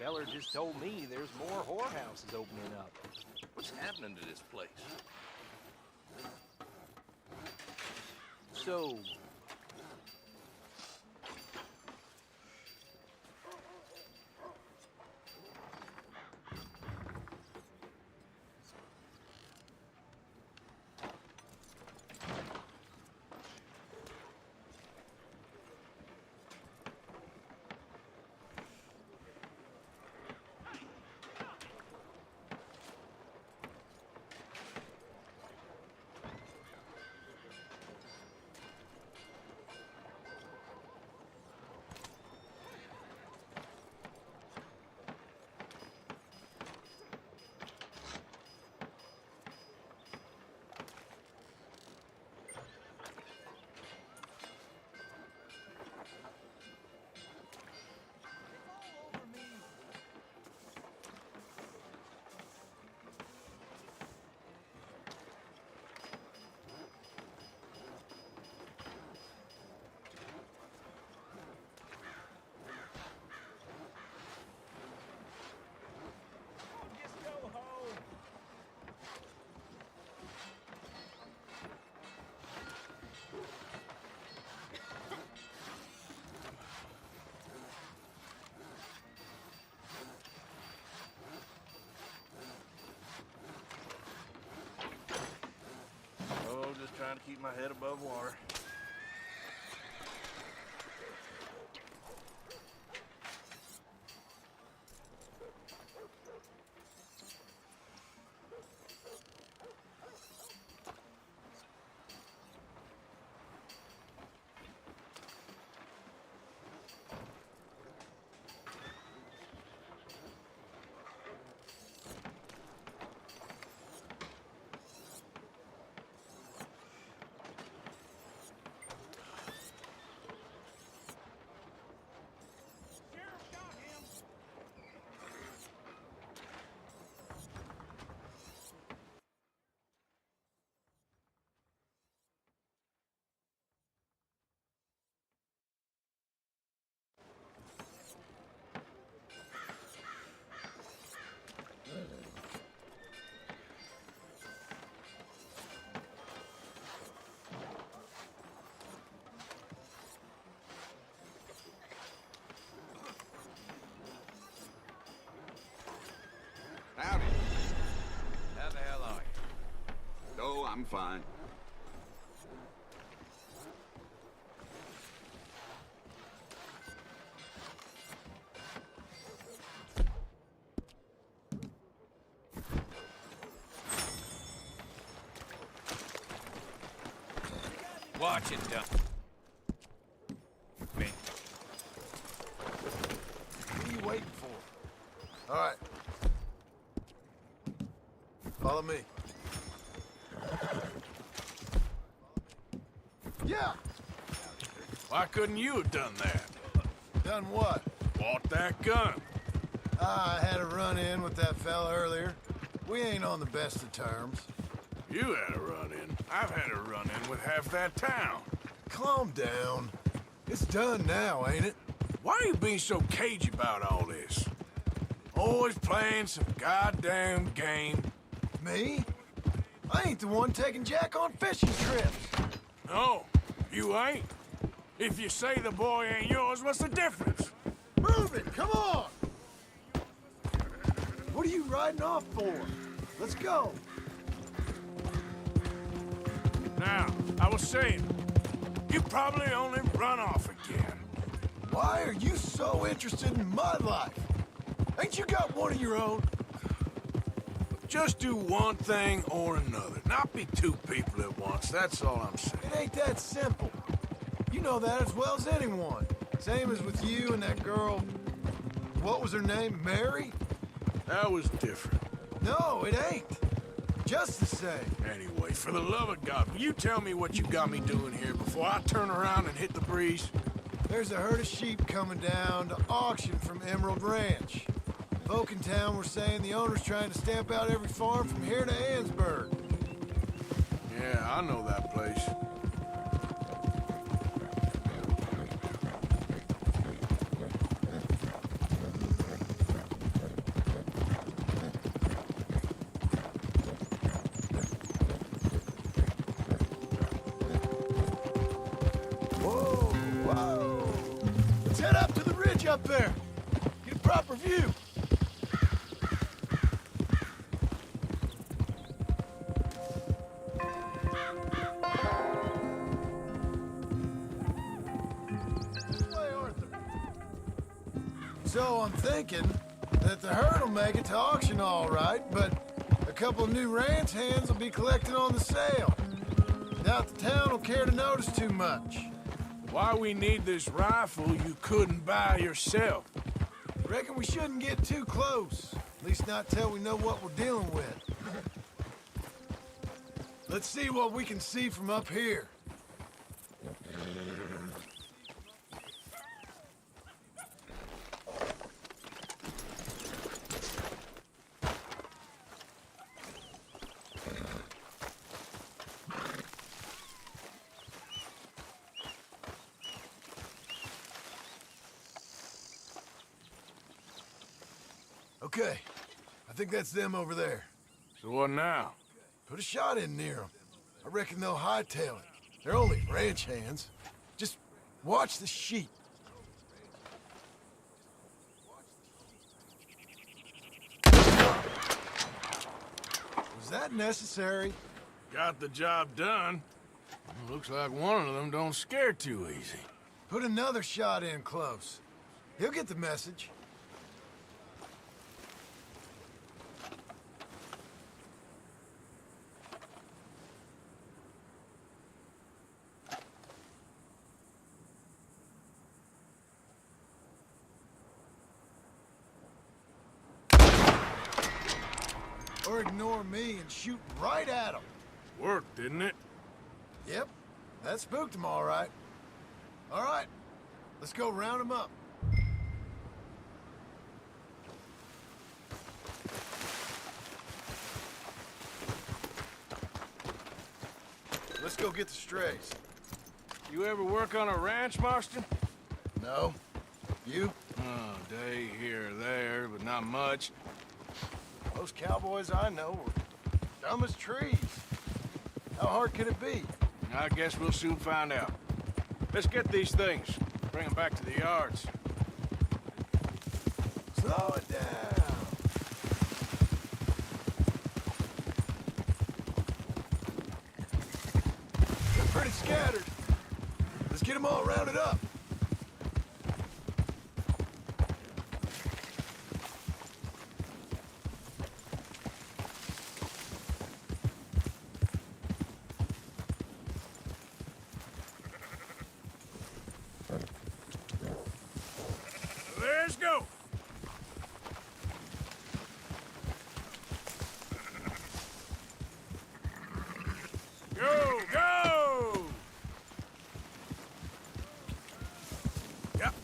Feller just told me there's more whorehouses opening up. What's happening to this place? So, Oh, just trying to keep my head above water. Howdy. How the hell are you? Oh, I'm fine. Watch it, dump. Me. What are you waiting for? All right. Follow me. Yeah! Why couldn't you have done that? Done what? Bought that gun. I had a run-in with that fella earlier. We ain't on the best of terms. You had a run-in. I've had a run-in with half that town. Calm down. It's done now, ain't it? Why are you being so cagey about all this? Always playing some goddamn game. Me? I ain't the one taking Jack on fishing trips. No, you ain't. If you say the boy ain't yours, what's the difference? Move it, come on! What are you riding off for? Let's go. Now, I was saying, you probably only run off again. Why are you so interested in my life? Ain't you got one of your own? Just do one thing or another. Not be two people at once, that's all I'm saying. It ain't that simple. You know that as well as anyone. Same as with you and that girl... What was her name? Mary? That was different. No, it ain't. Just the same. Anyway, for the love of God, will you tell me what you got me doing here before I turn around and hit the breeze? There's a herd of sheep coming down to auction from Emerald Ranch. Folk in town were saying the owner's trying to stamp out every farm from here to Ansburg. Yeah, I know that place. up there. Get a proper view. This way, Arthur. So I'm thinking that the herd will make it to auction all right, but a couple of new ranch hands will be collecting on the sale. Doubt the town will care to notice too much. Why we need this rifle you couldn't buy yourself? Reckon we shouldn't get too close. At least not till we know what we're dealing with. Let's see what we can see from up here. Okay, I think that's them over there. So what now? Put a shot in near them. I reckon they'll hightail it. They're only ranch hands. Just watch the sheep. Was that necessary? Got the job done. Looks like one of them don't scare too easy. Put another shot in close. He'll get the message. Or ignore me and shoot right at him. Worked, didn't it? Yep, that spooked him all right. All right, let's go round him up. Let's go get the strays. You ever work on a ranch, Marston? No? You? Oh, day here or there, but not much. Most cowboys I know are dumb as trees. How hard could it be? I guess we'll soon find out. Let's get these things. Bring them back to the yards. Slow it down. They're pretty scattered. Let's get them all rounded up. Let's go! Go, go! Yep.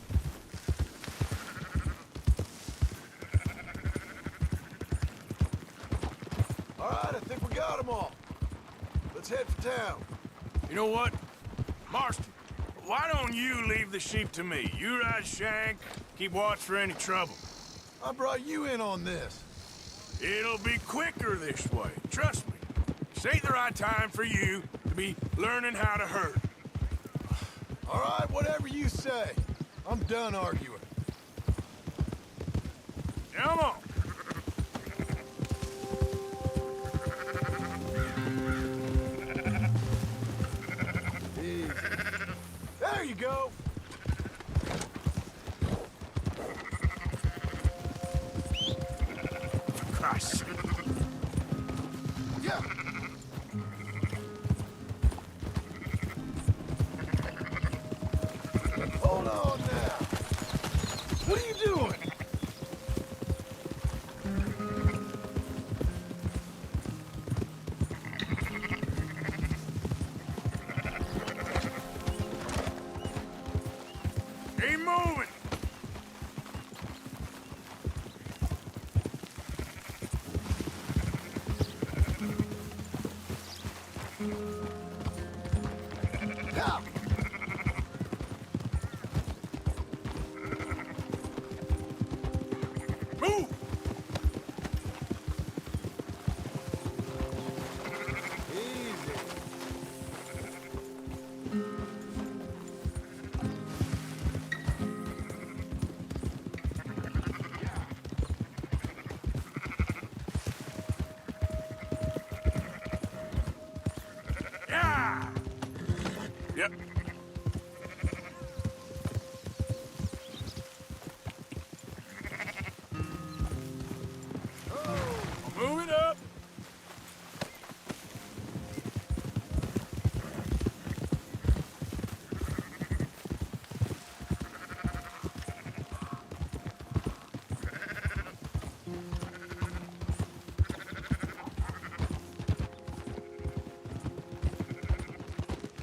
All right, I think we got them all. Let's head for town. You know what? Marston, why don't you leave the sheep to me? You ride Shank, keep watch for any trouble. I brought you in on this. It'll be quicker this way, trust me. This ain't the right time for you to be learning how to herd. All right, whatever you say. I'm done arguing. Come on. Easy. There you go. For Christ's sake. Yeah. Hold on now. What are you doing? Keep moving. Now. Move! Easy. Yep. Move it up.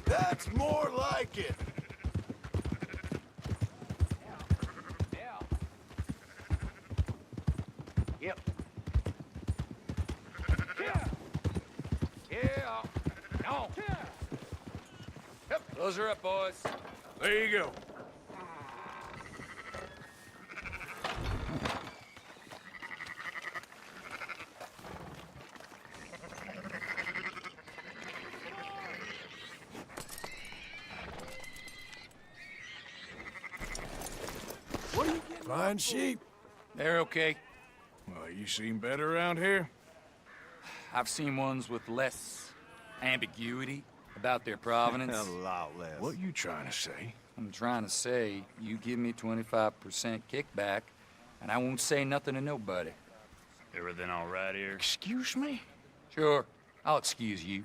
That's more like it. Yep. Yeah. No. Yep. Those are up, boys. There you go. Fine sheep. They're okay. Well, you seem better around here. I've seen ones with less ambiguity about their provenance. A lot less. What you trying to say? I'm trying to say, you give me 25% kickback, and I won't say nothing to nobody. Everything all right here? Excuse me? Sure, I'll excuse you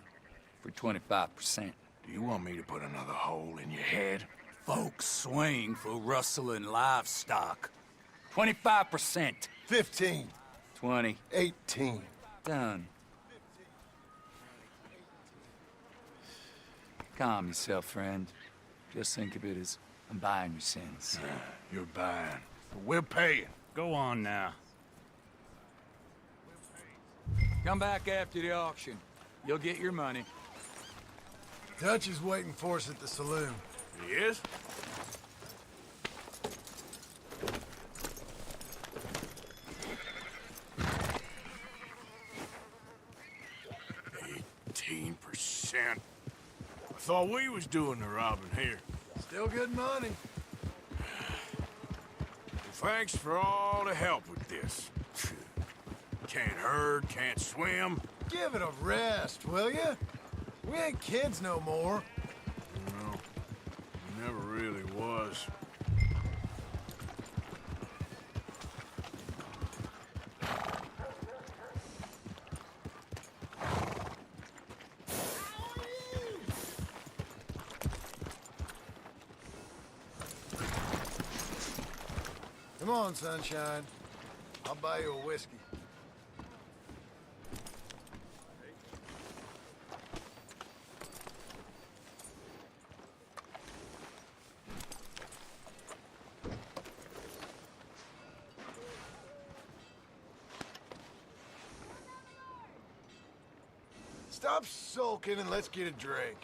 for 25%. Do you want me to put another hole in your head? Folks swing for rustling livestock. 25%. 15. 20. 18. Done. Calm yourself, friend. Just think of it as I'm buying your sins. You're buying. But we're paying. Go on now. Come back after the auction. You'll get your money. Dutch is waiting for us at the saloon. He is? %. I thought we was doing the robbing here. Still good money. Thanks for all the help with this. Can't herd, can't swim. Give it a rest, will ya? We ain't kids no more. No, never really was. Come on, sunshine. I'll buy you a whiskey. Stop sulking and let's get a drink.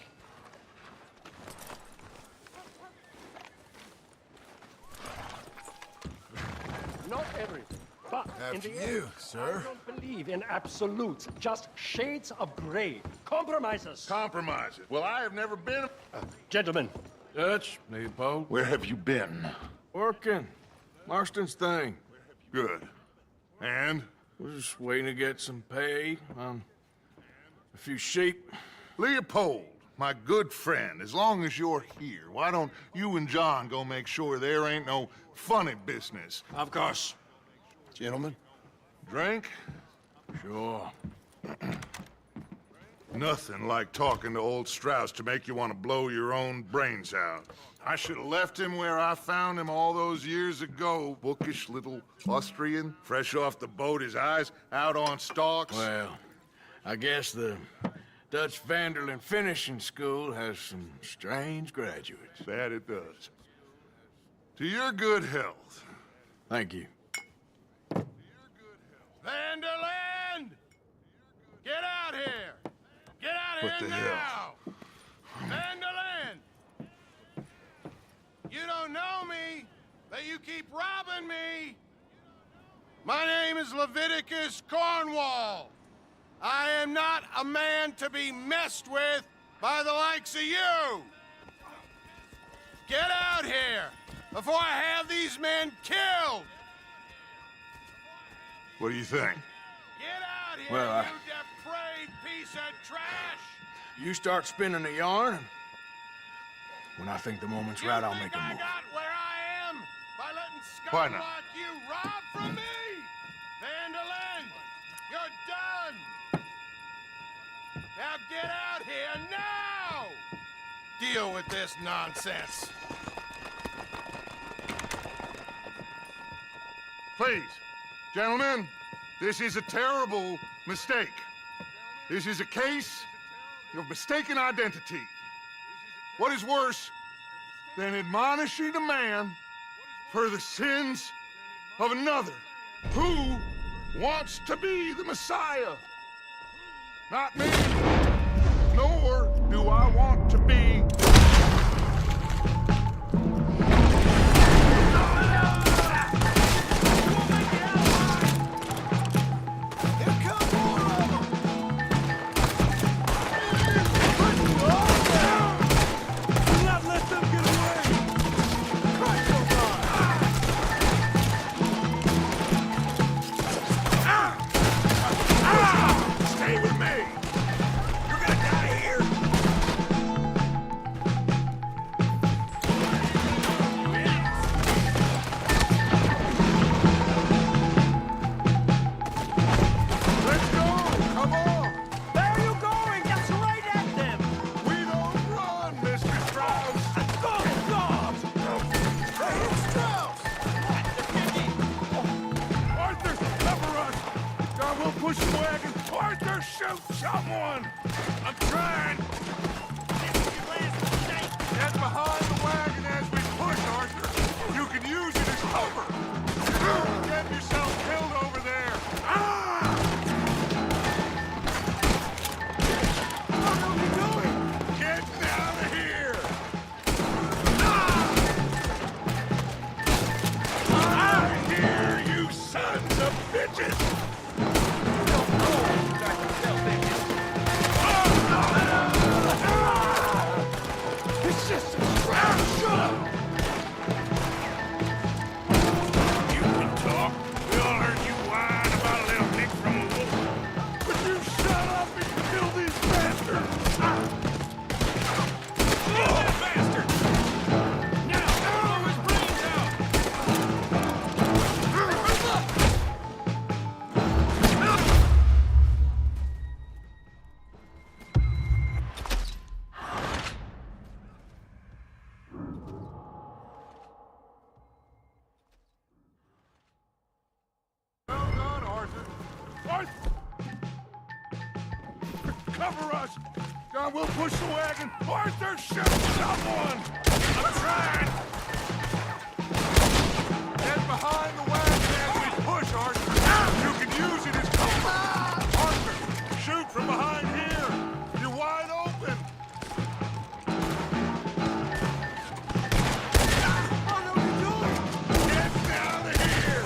Not every, but in After the end, you, sir. I don't believe in absolutes, just shades of gray. Compromises. Compromises. Well, I have never been. Gentlemen, Dutch, Leopold. Where have you been? Working. Marston's thing. Good. And? We're just waiting to get some pay on a few sheep. Leopold, my good friend, as long as you're here, why don't you and John go make sure there ain't no funny business? Of course. Gentlemen. Drink? Sure. Nothing like talking to old Strauss to make you want to blow your own brains out. I should have left him where I found him all those years ago. Bookish little Austrian, fresh off the boat, his eyes out on stalks. Well, I guess the Dutch Vanderlyn Finishing School has some strange graduates. That it does. To your good health. Thank you. Vanderland! Get out here! Get out What here the now! hell? Vanderland! You don't know me, but you keep robbing me! My name is Leviticus Cornwall. I am not a man to be messed with by the likes of you! Get out here before I have these men killed! What do you think? Get out here, Well, you depraved piece of trash! You start spinning the yarn, When I think the moment's right, I'll make a I move. got where I am by letting Why scum not? like you rob from me? Vandalin, you're done. Now get out here now. Deal with this nonsense. Please, gentlemen, this is a terrible mistake. This is a case of mistaken identity. What is worse than admonishing a man for the sins of another who wants to be the Messiah? Not me, nor do I want to be. Stay with me! You're gonna die here! Let's go! Come on! Where are you going? Just right at them! We don't run, Mr. Strauss! Go, God! Hey, it's Strauss! Arthur, cover us! God will push the wagon! Arthur, shoot someone! I'm trying. Get behind the wagon as we push, Arthur! You can use it as cover! Get yourself killed over there! What are we doing? Get out of here! Out of here, you sons of bitches! It's just a trap! Shut up! You can talk. We all heard you whine about a little nick from a wolf. Would you shut up and kill these bastards? Kill that bastard! Now, blow his brains out! Well done, Arthur. Arthur! Cover us! John, we'll push the wagon. Arthur, shoot someone! I'm trying. Get behind the wagon as we push, Arthur. You can use it as cover. Arthur, shoot from behind here. You're wide open. What are we doing? Get out of here!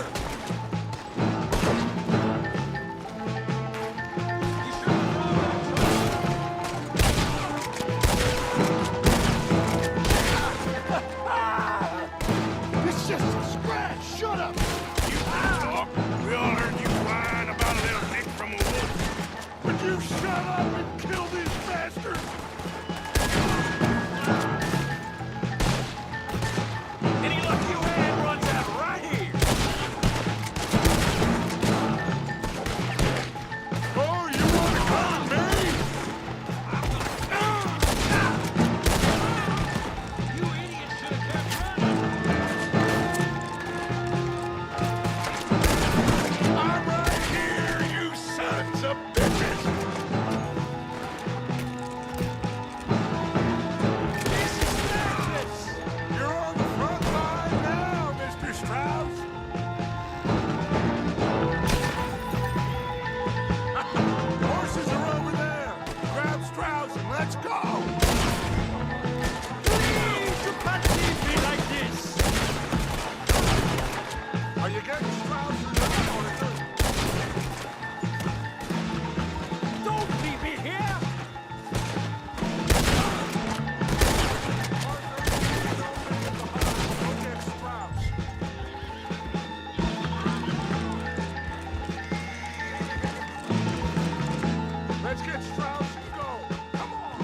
It's just a scratch! Shut up! You can talk. We all heard you whine about a little nick from a wolf. Would you shut up and kill these bastards? Any luck you had runs out right here! Oh, you want to come me? You idiot should have kept running! I'm right here, you sons of bitches! This is madness! You're on the front line now, Mr. Strauss! Horses are over there! Grab Strauss and let's go! Please, you can't leave me like this! Are you getting Strauss or not, Arthur? Don't leave me here! Go get Strauss. Let's get Strauss and go. Come on.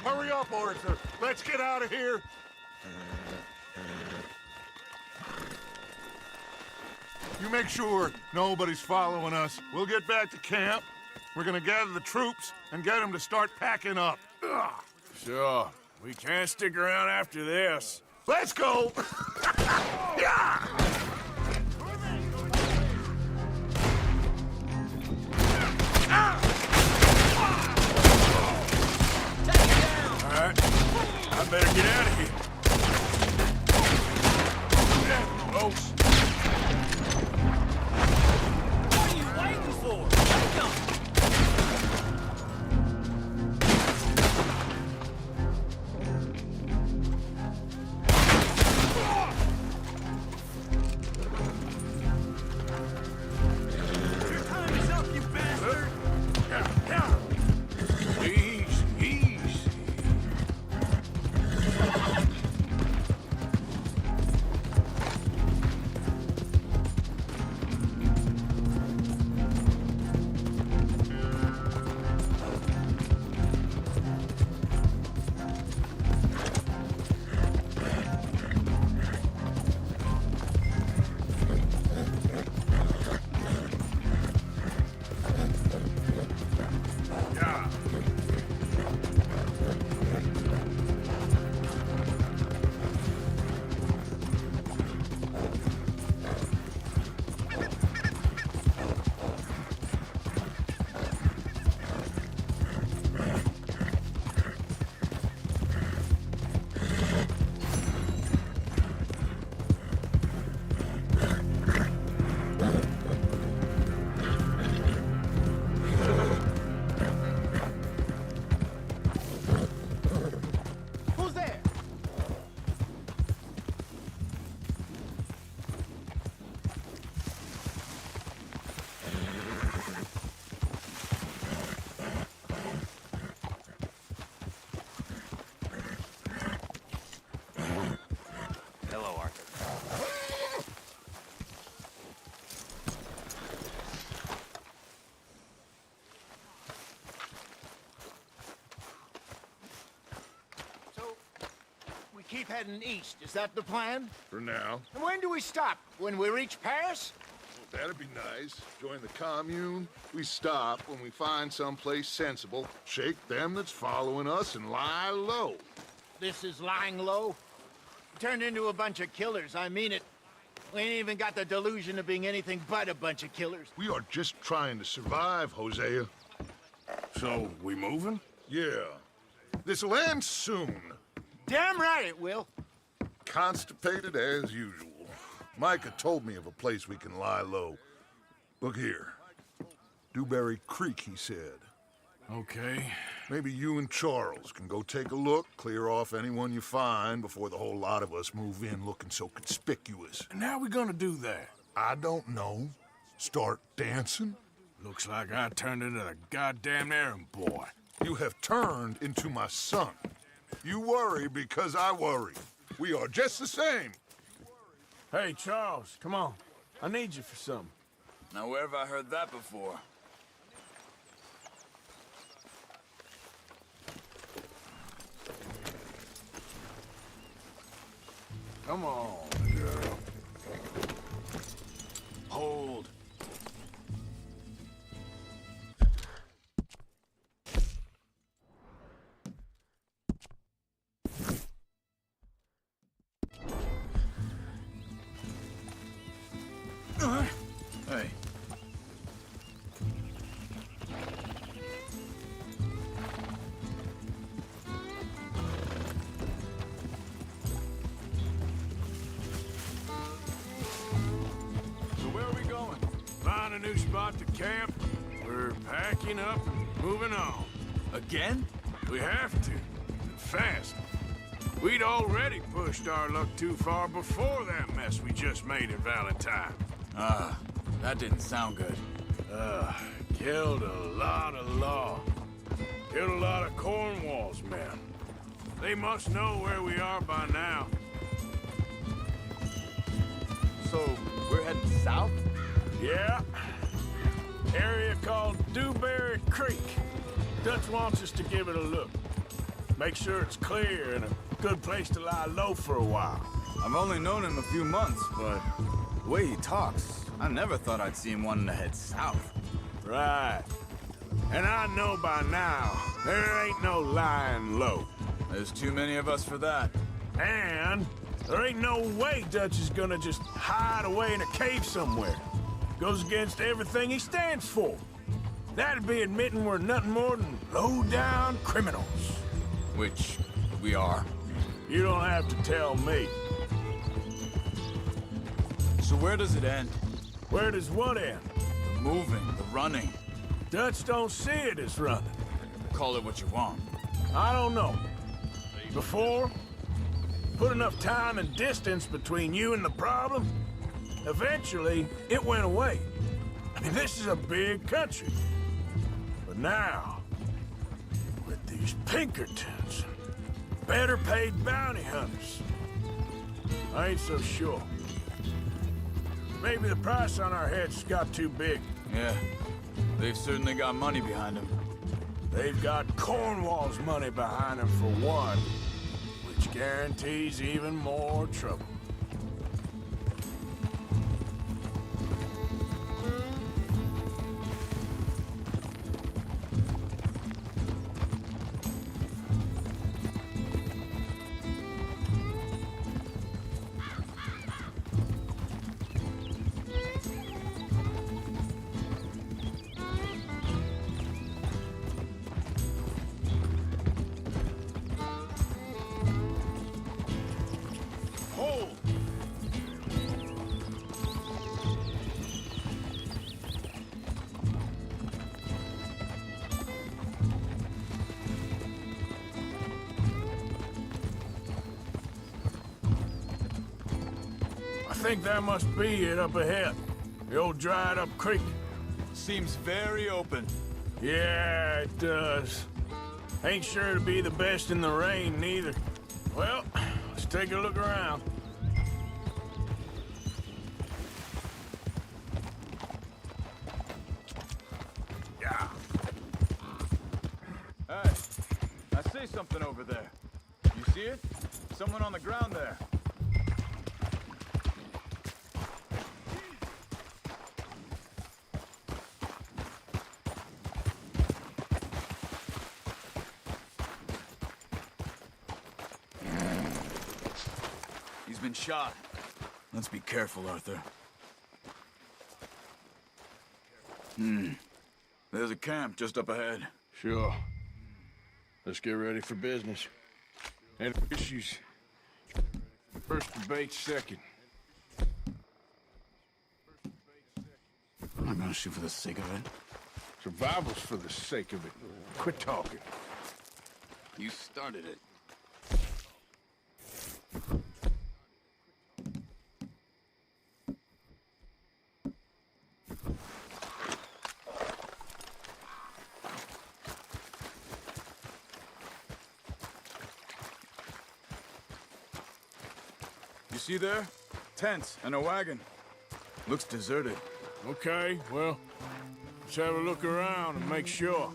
Hurry up, Arthur. Let's get out of here. You make sure nobody's following us. We'll get back to camp. We're gonna gather the troops and get them to start packing up. Ugh. Sure. We can't stick around after this. Let's go! Yeah! All right. I better get out of here. Close. What are you waiting for? Take 'em! Your time is up, you bastard! Easy, easy. Yeah. Who's there? Hello, Arthur. So, we keep heading east. Is that the plan? For now. And when do we stop? When we reach Paris? Well, that'd be nice. Join the commune. We stop when we find someplace sensible, shake them that's following us, and lie low. This is lying low. Turned into a bunch of killers, I mean it. We ain't even got the delusion of being anything but a bunch of killers. We are just trying to survive, Hosea. So, we moving? Yeah. This'll end soon. Damn right it will. Constipated as usual. Micah told me of a place we can lie low. Look here. Dewberry Creek, he said. Okay. Maybe you and Charles can go take a look, clear off anyone you find before the whole lot of us move in looking so conspicuous. And how we gonna do that? I don't know. Start dancing? Looks like I turned into the goddamn errand boy. You have turned into my son. You worry because I worry. We are just the same. Hey, Charles, come on. I need you for something. Now, where have I heard that before? Come on, girl. Hold. Hey. So where are we going? Find a new spot to camp. We're packing up and moving on. Again? We have to. And fast. We'd already pushed our luck too far before that mess we just made at Valentine. Ah, that didn't sound good. Killed a lot of law. Killed a lot of Cornwall's men. They must know where we are by now. So, we're heading south? Yeah. Area called Dewberry Creek. Dutch wants us to give it a look. Make sure it's clear and a good place to lie low for a while. I've only known him a few months, but the way he talks, I never thought I'd see him wanting to head south. Right. And I know by now, there ain't no lying low. There's too many of us for that. And there ain't no way Dutch is gonna just hide away in a cave somewhere. Goes against everything he stands for. That'd be admitting we're nothing more than low-down criminals. Which we are. You don't have to tell me. So where does it end? Where does what end? The moving, the running. Dutch don't see it as running. Call it what you want. I don't know. Before, put enough time and distance between you and the problem, eventually it went away. I mean, this is a big country. But now, with these Pinkertons, better paid bounty hunters, I ain't so sure. Maybe the price on our heads got too big. Yeah, they've certainly got money behind them. They've got Cornwall's money behind them for one, which guarantees even more trouble. I think that must be it up ahead. The old dried-up creek. Seems very open. Yeah, it does. Ain't sure to be the best in the rain, neither. Well, let's take a look around. Yeah. Hey, I see something over there. You see it? Someone on the ground there. He's been shot. Let's be careful, Arthur. There's a camp just up ahead. Sure. Let's get ready for business. And issues. First debate, second. I'm not gonna shoot for the sake of it. Survival's for the sake of it. Quit talking. You started it. You see there? Tents and a wagon. Looks deserted. Okay, well, let's have a look around and make sure.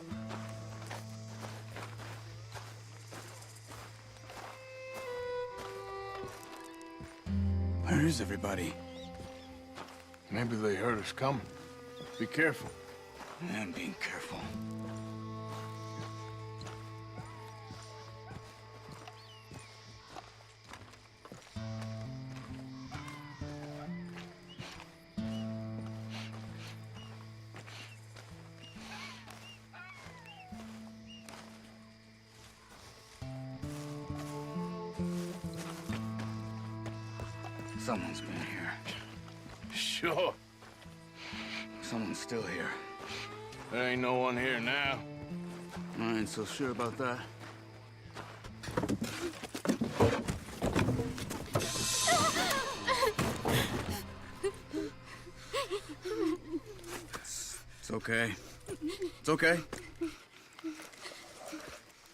Where is everybody? Maybe they heard us coming. Be careful. I'm being careful. Someone's been here. Sure. Someone's still here. There ain't no one here now. I ain't so sure about that. It's okay. It's okay. You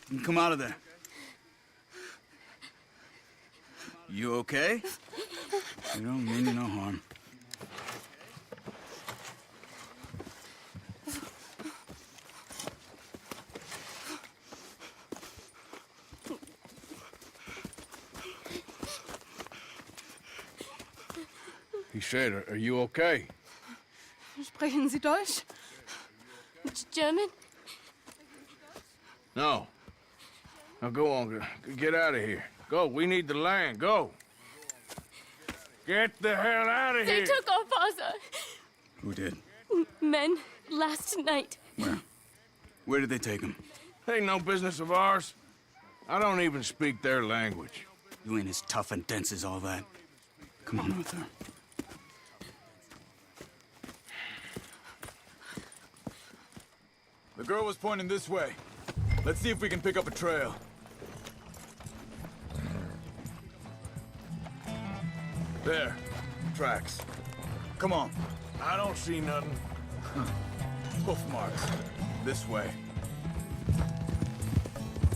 can come out of there. You okay? You don't mean you no harm. He said, are you okay? Sprechen Sie Deutsch? German? No. Now go on, get out of here. Go, we need the land, go. Get the hell out of They here! took our father. Who did? Men, last night. Where? Where did they take him? Ain't no business of ours. I don't even speak their language. You ain't as tough and dense as all that. Come on, Arthur. The girl was pointing this way. Let's see if we can pick up a trail. There. Tracks. Come on. I don't see nothing. Hoof marks. This way.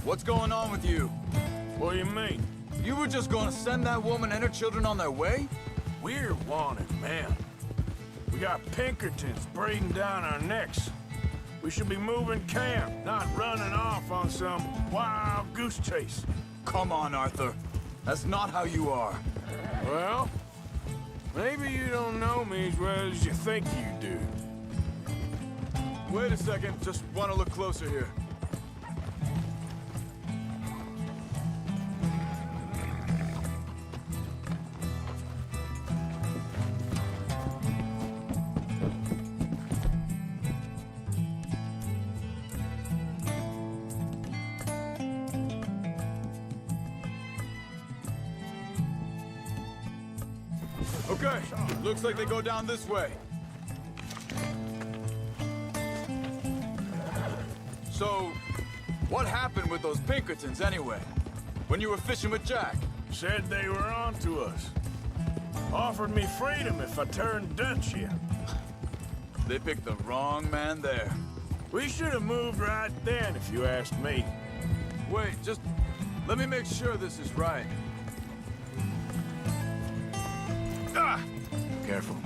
What's going on with you? What do you mean? You were just gonna send that woman and her children on their way? We're wanted, man. We got Pinkertons breathing down our necks. We should be moving camp, not running off on some wild goose chase. Come on, Arthur. That's not how you are. Well, maybe you don't know me as well as you think you do. Wait a second. Just want to look closer here. Okay, looks like they go down this way. So, what happened with those Pinkertons anyway? When you were fishing with Jack? Said they were on to us. Offered me freedom if I turned Dutch yet. They picked the wrong man there. We should have moved right then, if you asked me. Wait, just let me make sure this is right. Ah! Careful.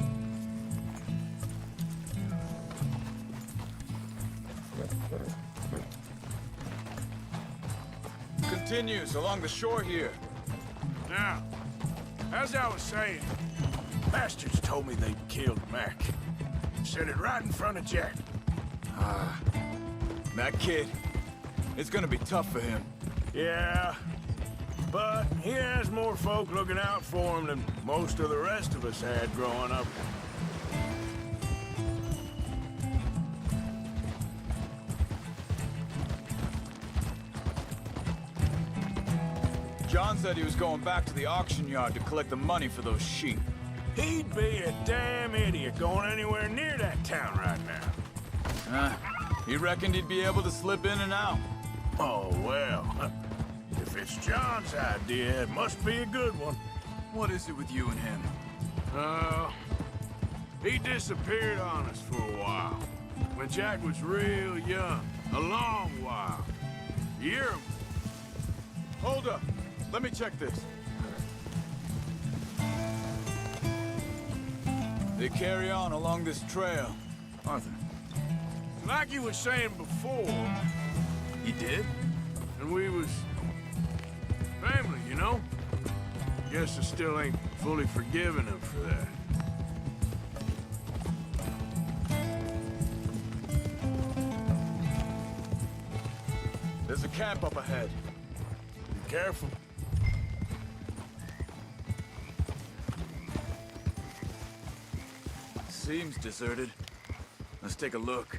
Continues along the shore here. Now, as I was saying, bastards told me they'd killed Mac. Said it right in front of Jack. That kid, it's gonna be tough for him. Yeah, but he has more folk looking out for him than most of the rest of us had growing up. John said he was going back to the auction yard to collect the money for those sheep. He'd be a damn idiot going anywhere near that town right now. He reckoned he'd be able to slip in and out. Oh, well. If it's John's idea, it must be a good one. What is it with you and him? He disappeared on us for a while. When Jack was real young. A long while. Year. Hold up. Let me check this. They carry on along this trail. Arthur. Like you was saying before, He did? and we was family, you know? Guess I still ain't fully forgiven him for that. There's a camp up ahead. Be careful. Seems deserted. Let's take a look.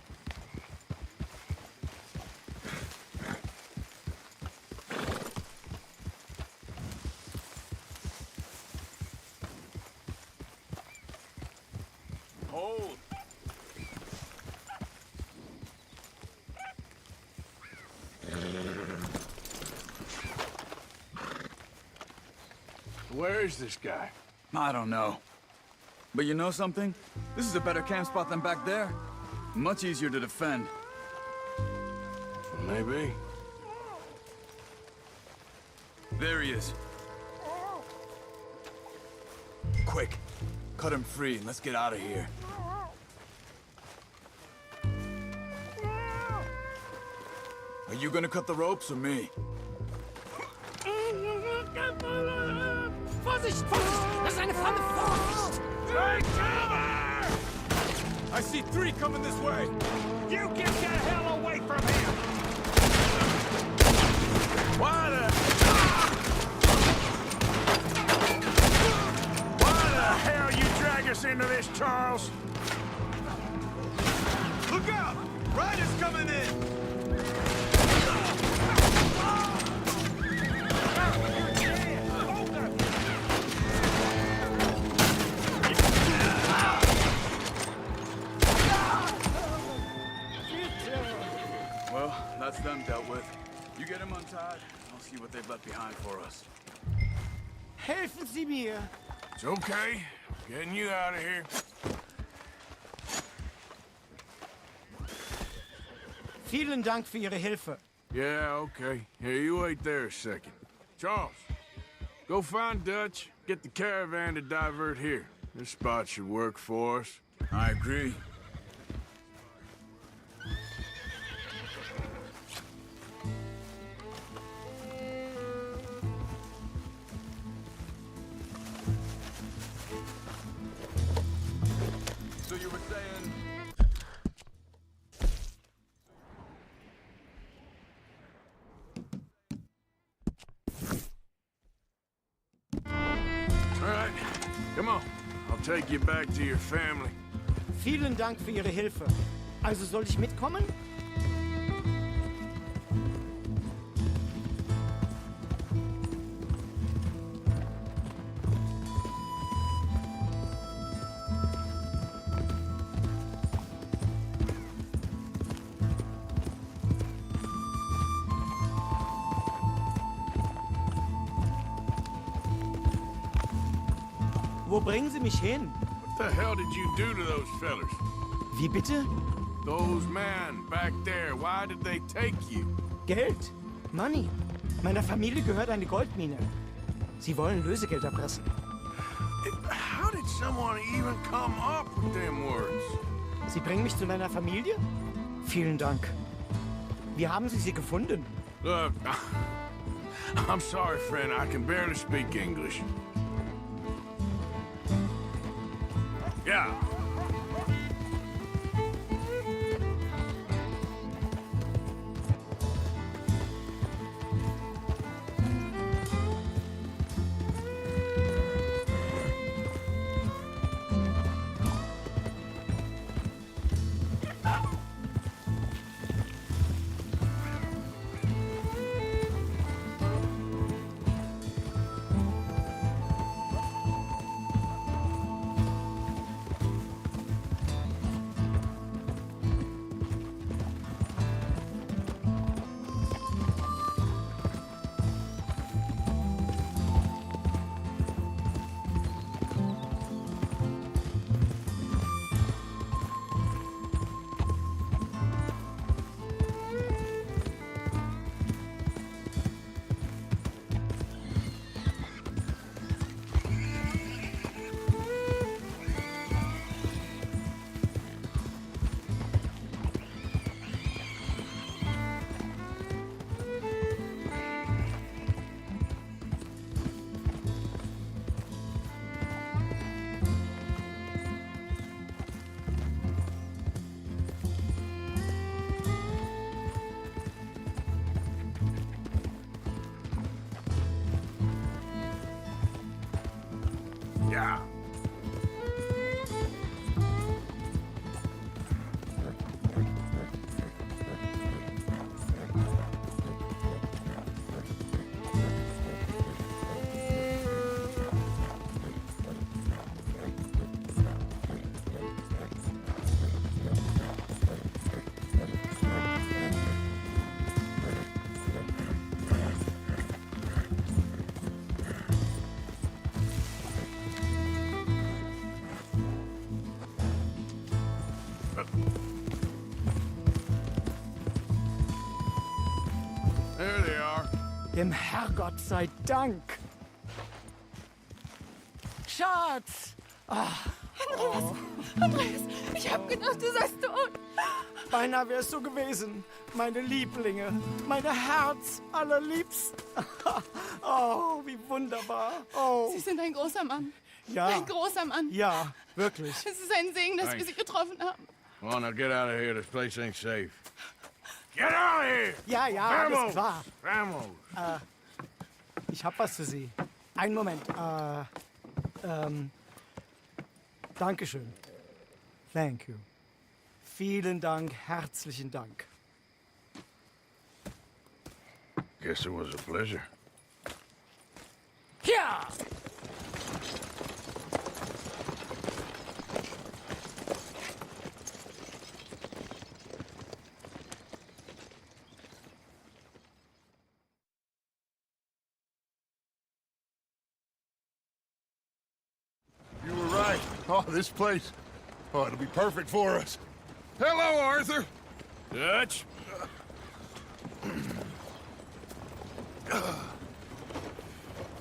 Hold. Where is this guy? I don't know. But you know something? This is a better camp spot than back there. Much easier to defend. Maybe. There he is. Quick, cut him free and let's get out of here. Are you gonna cut the ropes or me? Vorsicht, Vorsicht! Das ist eine Flamme! Vorsicht! see three coming this way. You get the hell away from him! Why the hell you drag us into this, Charles? Look out! Riders coming in! Well, that's them dealt with. You get them untied, I'll see what they've left behind for us. Helfen Sie mir! It's okay. Getting you out of here. Vielen Dank für Ihre Hilfe. Yeah, okay. Here, you wait there a second. Charles, go find Dutch. Get the caravan to divert here. This spot should work for us. I agree. So you were saying... All right, come on. I'll take you back to your family. Vielen Dank für Ihre Hilfe. Also soll ich mitkommen? Wo bringen Sie mich hin? What the hell did you do to those fellers? Wie bitte? Those men back there, why did they take you? Geld. Money. Meiner Familie gehört eine Goldmine. Sie wollen Lösegeld erpressen. How did someone even come up with them words? Sie bringen mich zu meiner Familie? Vielen Dank. Wie haben Sie sie gefunden? Look, I'm sorry, friend. I can barely speak English. Yeah. Yeah. There they are. Dem Herrgott sei Dank. Schatz! Andreas, ich hab gedacht, du seist tot. Beinahe wär's so gewesen. Meine Lieblinge, meine Herz allerliebsten. Oh, wie wunderbar. Oh, Sie sind ein großer Mann. ja. Ein großer Mann. Ja, wirklich. Es ist ein Segen, dass wir Sie getroffen haben. Come on, now get out of here. This place ain't safe. Get out of here! Ja, ja, alles Vamos! klar. Vamos! Ich hab was für Sie. Einen Moment. Dankeschön. Thank you. Vielen Dank, herzlichen Dank. Guess it was a pleasure. Ja! You were right. Oh, this place. Oh, it'll be perfect for us. Hello, Arthur. Dutch?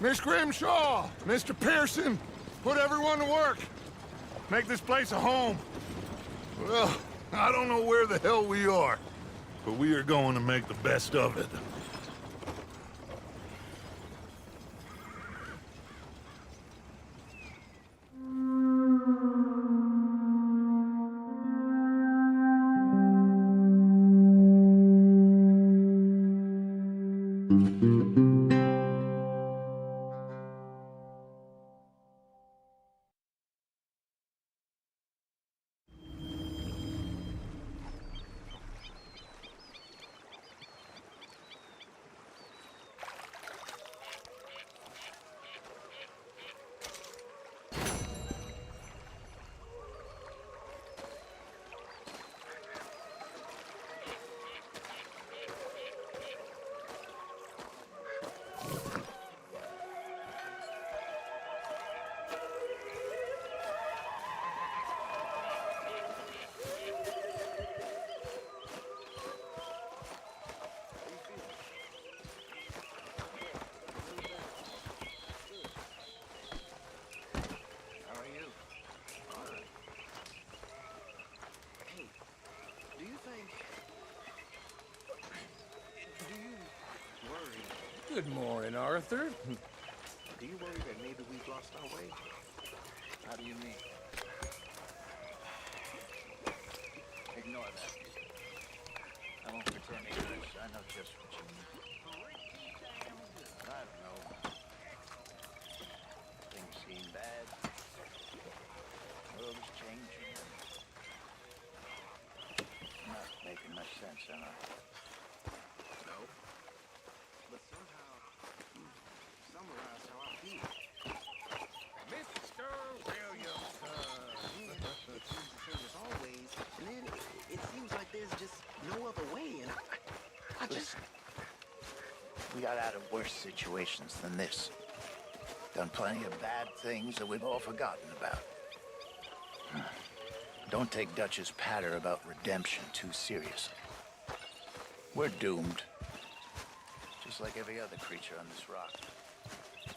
Miss Grimshaw, Mr. Pearson, put everyone to work. Make this place a home. Well, I don't know where the hell we are, but we are going to make the best of it. Good morning, Arthur. Do you worry that maybe we've lost our way? How do you mean? Ignore that. I won't pretend ignorance. I know just what you mean. I don't know. Things seem bad. World is changing. Not making much sense, am I? No. But somehow, you summarize how I feel. Mr. Williamson. It seems the same as always, and then it seems like there's just no other way, and I just... We got out of worse situations than this. Done plenty of bad things that we've all forgotten about. Don't take Dutch's patter about redemption too seriously. We're doomed. Just like every other creature on this rock.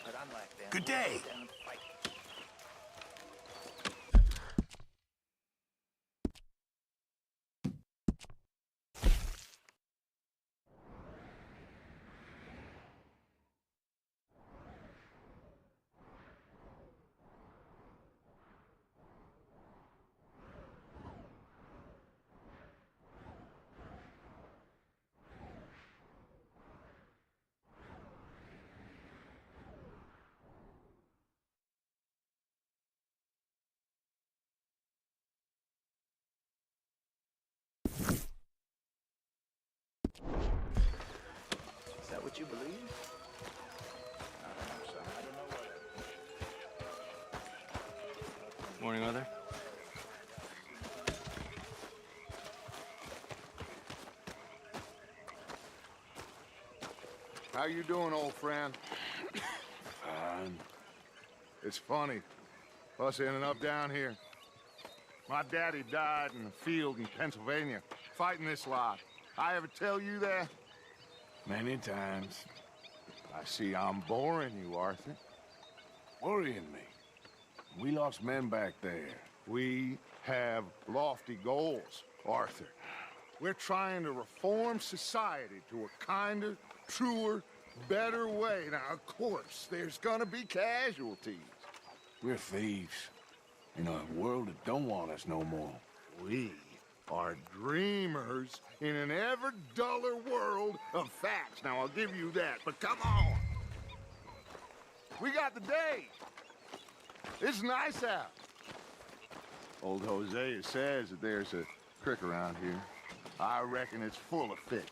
But unlike them, Good day. we'll stand and fight. Is that what you believe? I don't know, son. I don't know what. Morning, Arthur. How you doing, old friend? Fine. It's funny, us ending up down here. My daddy died in the field in Pennsylvania, fighting this lot. I ever tell you that? Many times. I see I'm boring you, Arthur. Worrying me. We lost men back there. We have lofty goals, Arthur. We're trying to reform society to a kinder, truer, better way. Now, of course, there's gonna be casualties. We're thieves. In a world that don't want us no more. We are dreamers in an ever duller world of facts. Now, I'll give you that, but come on. We got the day. It's nice out. Old Hosea says that there's a creek around here. I reckon it's full of fish.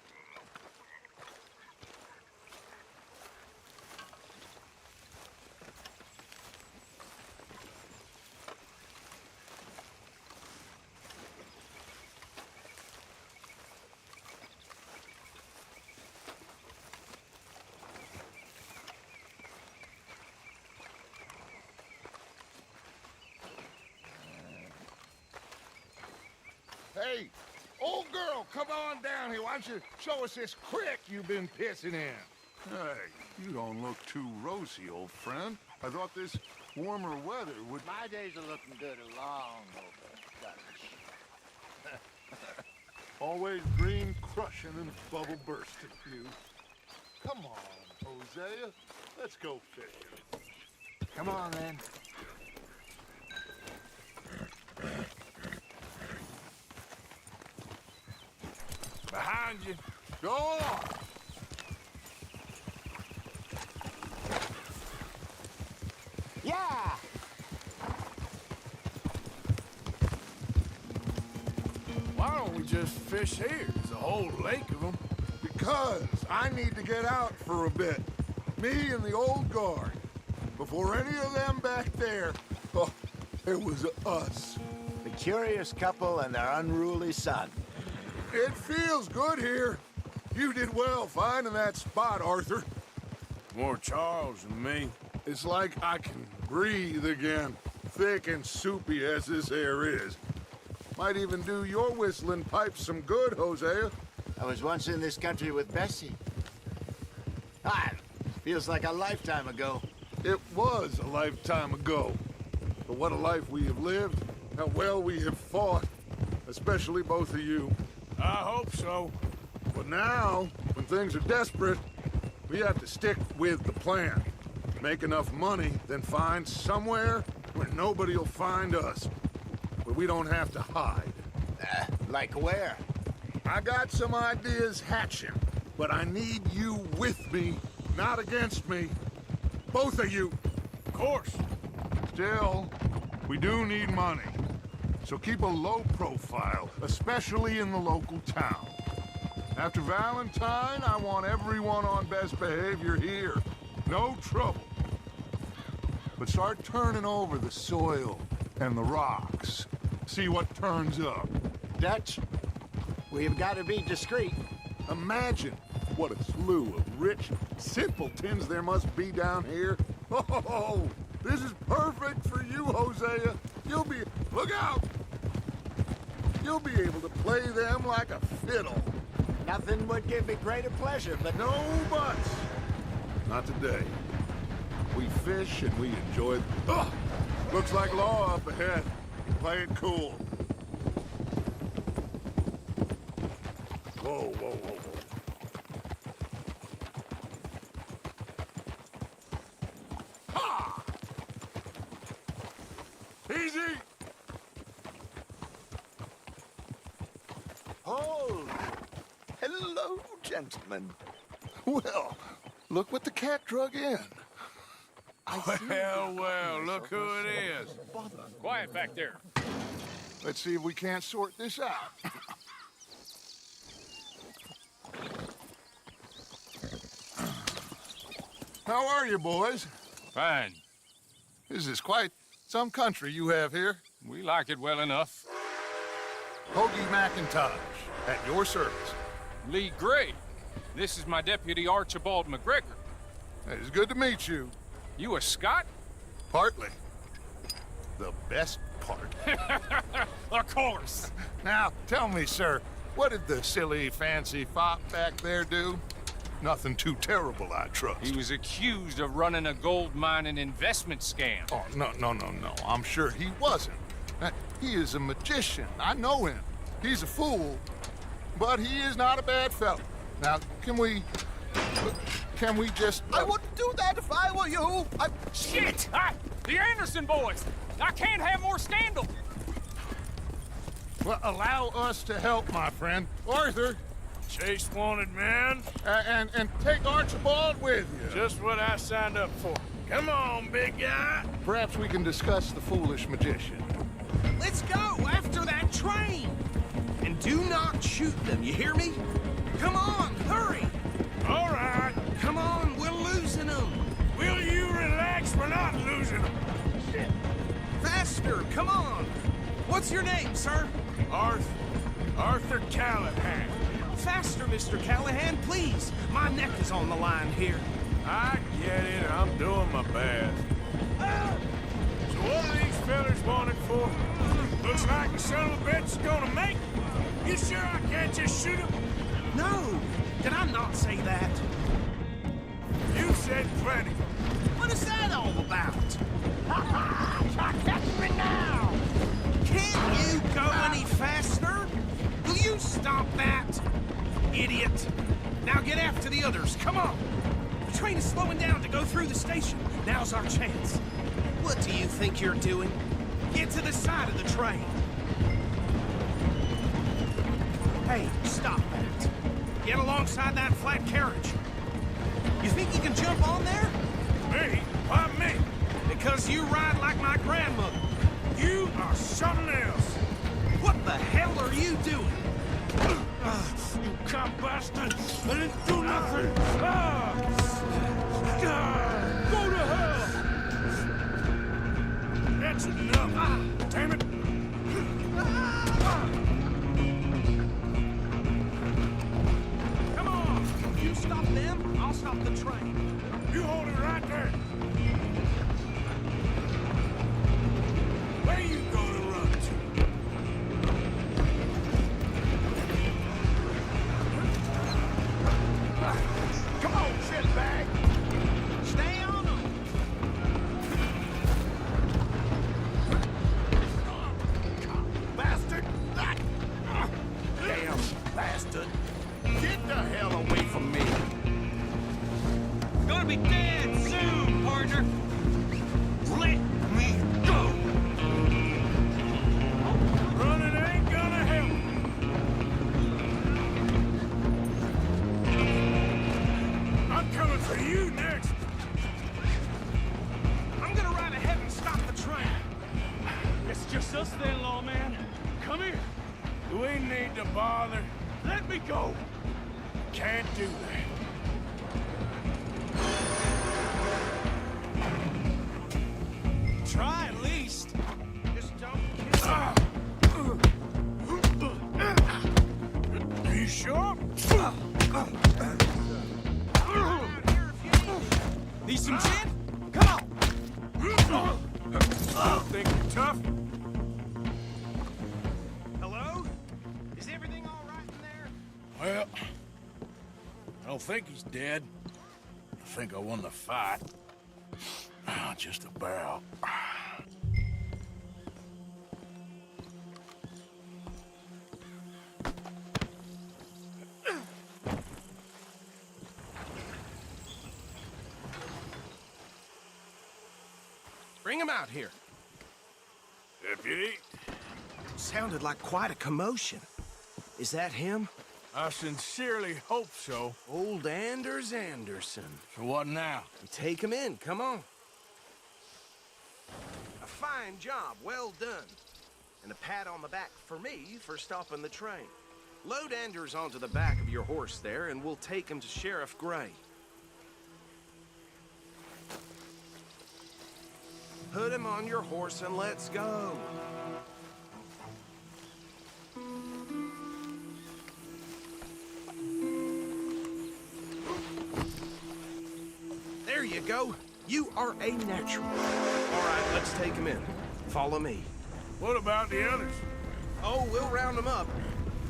Hey, old girl, come on down here. Why don't you show us this creek you've been pissing in? Hey, you don't look too rosy, old friend. I thought this warmer weather would... My days are looking good along over, Dutch. Always green crushing and bubble bursting, you. Come on, Hosea. Let's go fishing. Come on, then. Behind you. Go on! Yeah! Why don't we just fish here? There's a whole lake of them. Because I need to get out for a bit. Me and the old guard. Before any of them back there, oh, it was us. The curious couple and their unruly son. It feels good here. You did well finding that spot, Arthur. More Charles than me. It's like I can breathe again, thick and soupy as this air is. Might even do your whistling pipes some good, Hosea. I was once in this country with Bessie. Ah, feels like a lifetime ago. It was a lifetime ago. But what a life we have lived, how well we have fought, especially both of you. I hope so. But now, when things are desperate, we have to stick with the plan. Make enough money, then find somewhere where nobody will find us. Where we don't have to hide. Like where? I got some ideas hatching, but I need you with me, not against me. Both of you. Of course. Still, we do need money. So keep a low profile, especially in the local town. After Valentine, I want everyone on best behavior here. No trouble. But start turning over the soil and the rocks. See what turns up. Dutch, we've got to be discreet. Imagine what a slew of rich simpletons there must be down here. Oh, this is perfect for you, Hosea. You'll be... Look out! You'll be able to play them like a fiddle. Nothing would give me greater pleasure, but... No buts. Not today. We fish and we enjoy... Ugh! Looks like law up ahead. Play it cool. Whoa, whoa, whoa, whoa. Ha! Easy! Oh, hello, gentlemen. Well, look what the cat drug in. Well, look who it is. Quiet back there. Let's see if we can't sort this out. How are you, boys? Fine. This is quite some country you have here. We like it well enough. Hoagie McIntosh, at your service. Lee Gray. This is my deputy Archibald McGregor. It's good to meet you. You a Scot? Partly. The best part. Of course. Now, tell me, sir, what did the silly, fancy fop back there do? Nothing too terrible, I trust. He was accused of running a gold mining investment scam. Oh, no. I'm sure he wasn't. He is a magician. I know him. He's a fool, but he is not a bad fellow. Now, can we just... I wouldn't do that if I were you. Shit! The Anderson boys! I can't have more scandal! Well, allow us to help, my friend. Arthur, Chase wanted man. and take Archibald with you. Just what I signed up for. Come on, big guy. Perhaps we can discuss the foolish magician. Let's go after that train! And do not shoot them, you hear me? Come on, hurry! All right. Come on, we're losing them! Will you relax? We're not losing them. Shit. Faster, come on! What's your name, sir? Arthur Callahan. Faster, Mr. Callahan, please! My neck is on the line here. I get it. I'm doing my best. So what are these fellas wanted for? Looks like the son of a bitch is gonna make it. You sure I can't just shoot him? No! Did I not say that? You said plenty. What is that all about? Catch me now! Can't you go any faster? Will you stop that? Idiot! Now get after the others, come on! The train is slowing down to go through the station. Now's our chance. What do you think you're doing? Get to the side of the train. Hey, stop that. Get alongside that flat carriage. You think you can jump on there? Me? Why me? Because you ride like my grandmother. You are something else. What the hell are you doing? You cop bastard! I didn't do nothing! Go to hell! That's enough! Damn it! Come on! You stop them, I'll stop the train. You hold it right there! Where you gonna run to? Come on, shitbag! Stay on them! Bastard! Damn bastard! Get the hell away from me! Gonna be dead soon, partner! Let me go! Running ain't gonna help. I'm coming for you next. I'm gonna ride ahead and stop the train. It's just us then, lawman. Come here. Do we need to bother? Let me go. Can't do that. Try at least. Just don't Are you sure? Need some gin? Come on! Think you're tough? Hello? Is everything all right in there? Well, I don't think he's dead. I think I won the fight. Just about. Bring him out here. Deputy? Sounded like quite a commotion. Is that him? I sincerely hope so. Old Anders Anderson. So what now? Take him in, come on. A fine job, well done. And a pat on the back for me for stopping the train. Load Anders onto the back of your horse there, and we'll take him to Sheriff Gray. Put him on your horse and let's go. There you go. You are a natural. All right, let's take him in. Follow me. What about the others? Oh, we'll round them up.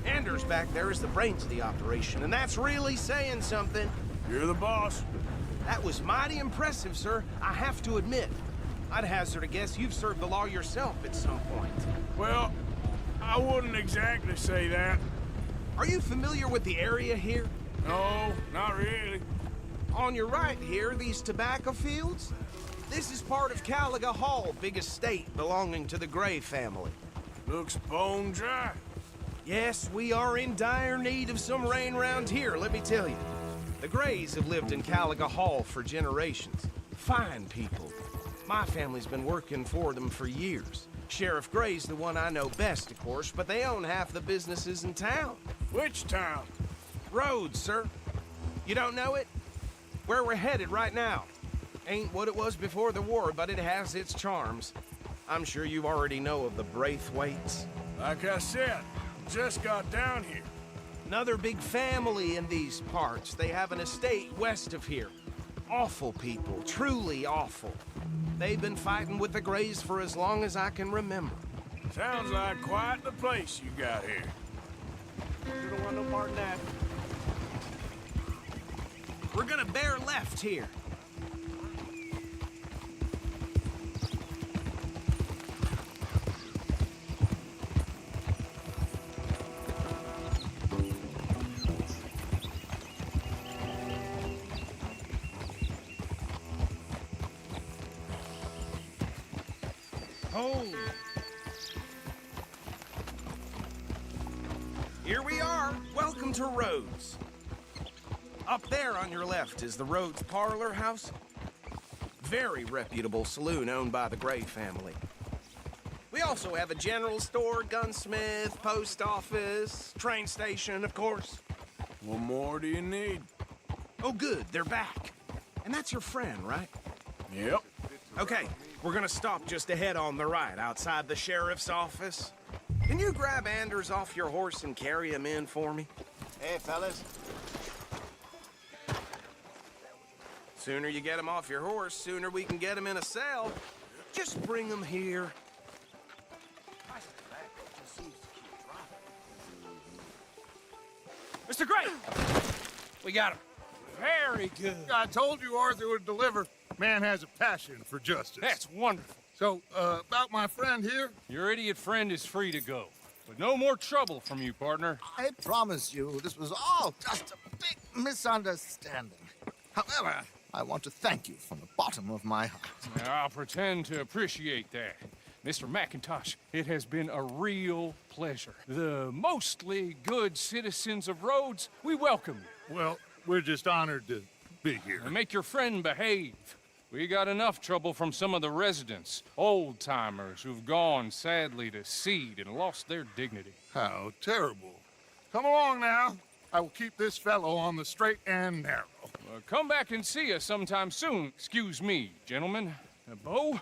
Anders back there is the brains of the operation, and that's really saying something. You're the boss. That was mighty impressive, sir. I have to admit. I'd hazard a guess you've served the law yourself at some point. Well, I wouldn't exactly say that. Are you familiar with the area here? No, not really. On your right here, these tobacco fields? This is part of Caliga Hall, big estate belonging to the Gray family. Looks bone dry. Yes, we are in dire need of some rain round here, let me tell you. The Grays have lived in Caliga Hall for generations. Fine people. My family's been working for them for years. Sheriff Gray's the one I know best, of course, but they own half the businesses in town. Which town? Rhodes, sir. You don't know it? Where we're headed right now. Ain't what it was before the war, but it has its charms. I'm sure you already know of the Braithwaites. Like I said, just got down here. Another big family in these parts. They have an estate west of here. Awful people, truly awful. They've been fighting with the Grays for as long as I can remember. Sounds like quite the place you got here. You don't want no part in that. We're gonna bear left here. Home. Here we are. Welcome to Rhodes. Up there on your left is the Rhodes Parlor House. Very reputable saloon owned by the Gray family. We also have a general store, gunsmith, post office, train station, of course. What more do you need? Oh, good. They're back. And that's your friend, right? Yep. Okay, we're gonna stop just ahead on the right, outside the sheriff's office. Can you grab Anders off your horse and carry him in for me? Hey, fellas. Sooner you get him off your horse, sooner we can get him in a cell. Just bring him here. Mr. Gray! We got him. Very good. I told you Arthur would deliver. Man has a passion for justice. That's wonderful. So, about my friend here? Your idiot friend is free to go. But no more trouble from you, partner. I promise you, this was all just a big misunderstanding. However, I want to thank you from the bottom of my heart. I'll pretend to appreciate that. Mr. McIntosh, it has been a real pleasure. The mostly good citizens of Rhodes, we welcome you. Well, we're just honored to be here. And make your friend behave. We got enough trouble from some of the residents, old-timers who've gone, sadly, to seed and lost their dignity. How terrible. Come along now. I will keep this fellow on the straight and narrow. Come back and see us sometime soon. Excuse me, gentlemen. Bo,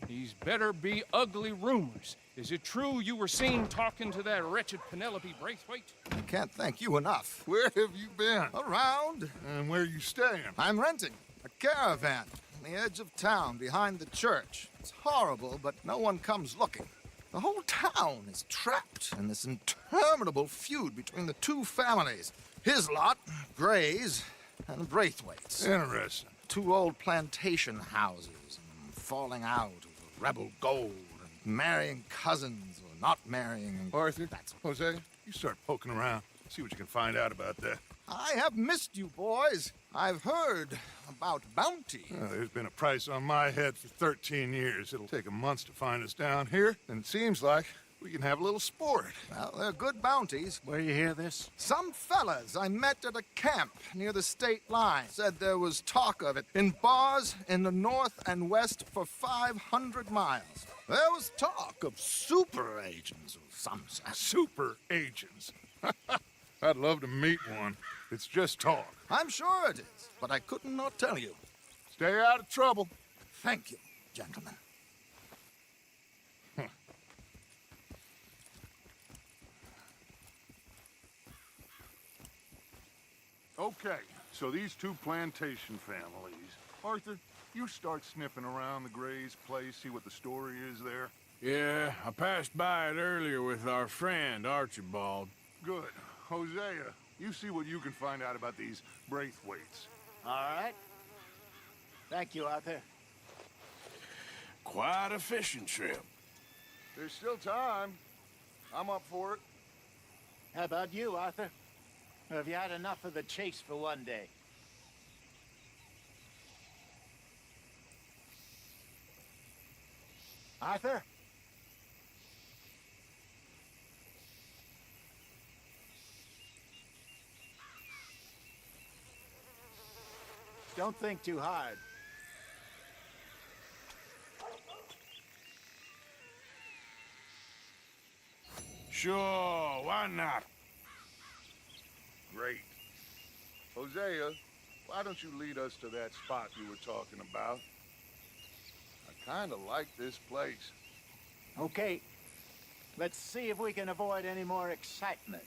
these better be ugly rumors. Is it true you were seen talking to that wretched Penelope Braithwaite? I can't thank you enough. Where have you been? Around. And where are you staying? I'm renting a caravan on the edge of town behind the church. It's horrible, but no one comes looking. The whole town is trapped in this interminable feud between the two families. His lot, Grays, and Braithwaite's. Interesting. Two old plantation houses, and falling out over rebel gold, and marrying cousins or not marrying. And Arthur, Jose, you start poking around. See what you can find out about that. I have missed you, boys. I've heard about bounty. There's been a price on my head for 13 years. It'll take 'em months to find us down here, and it seems like we can have a little sport. Well, they're good bounties. Where you hear this? Some fellas I met at a camp near the state line said there was talk of it in bars in the north and west for 500 miles. There was talk of super agents of some sort. Super agents. I'd love to meet one. It's just talk. I'm sure it is, but I couldn't not tell you. Stay out of trouble. Thank you, gentlemen. Okay, so these two plantation families. Arthur, you start sniffing around the Gray's place, see what the story is there. Yeah, I passed by it earlier with our friend, Archibald. Good. Hosea, you see what you can find out about these Braithwaites. All right. Thank you, Arthur. Quite a fishing trip. There's still time. I'm up for it. How about you, Arthur? Or have you had enough of the chase for one day? Arthur? Don't think too hard. Sure, why not? Great. Hosea, why don't you lead us to that spot you were talking about? I kind of like this place. Okay. Let's see if we can avoid any more excitement.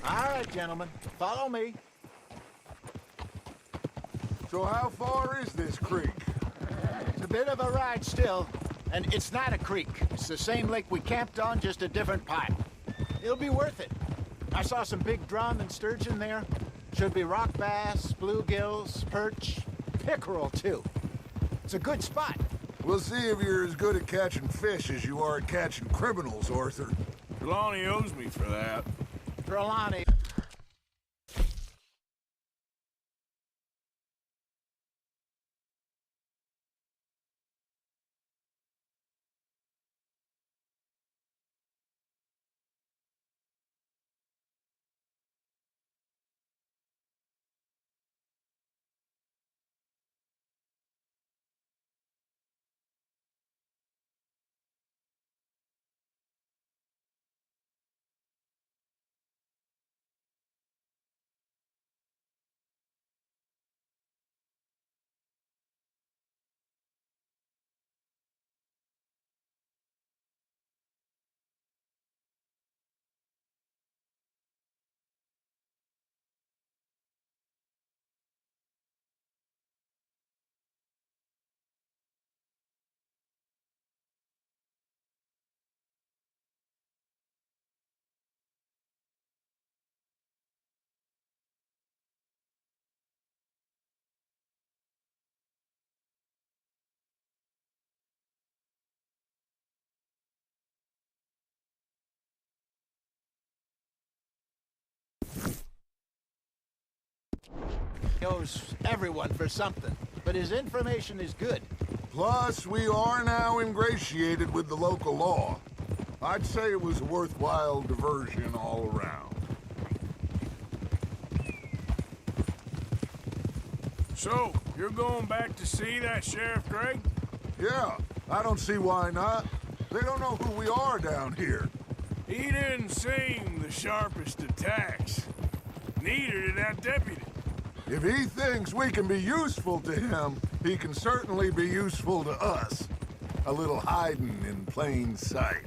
All right, gentlemen, follow me. So how far is this creek? It's a bit of a ride still, and it's not a creek. It's the same lake we camped on, just a different part. It'll be worth it. I saw some big drum and sturgeon there. Should be rock bass, bluegills, perch, pickerel, too. It's a good spot. We'll see if you're as good at catching fish as you are at catching criminals, Arthur. Trelawney owes me for that. Trelawney. Knows everyone for something, but his information is good. Plus, we are now ingratiated with the local law. I'd say it was a worthwhile diversion all around. So, you're going back to see that Sheriff Gray? Yeah, I don't see why not. They don't know who we are down here. He didn't seem the sharpest attacks. Neither did that deputy. If he thinks we can be useful to him, he can certainly be useful to us. A little hiding in plain sight.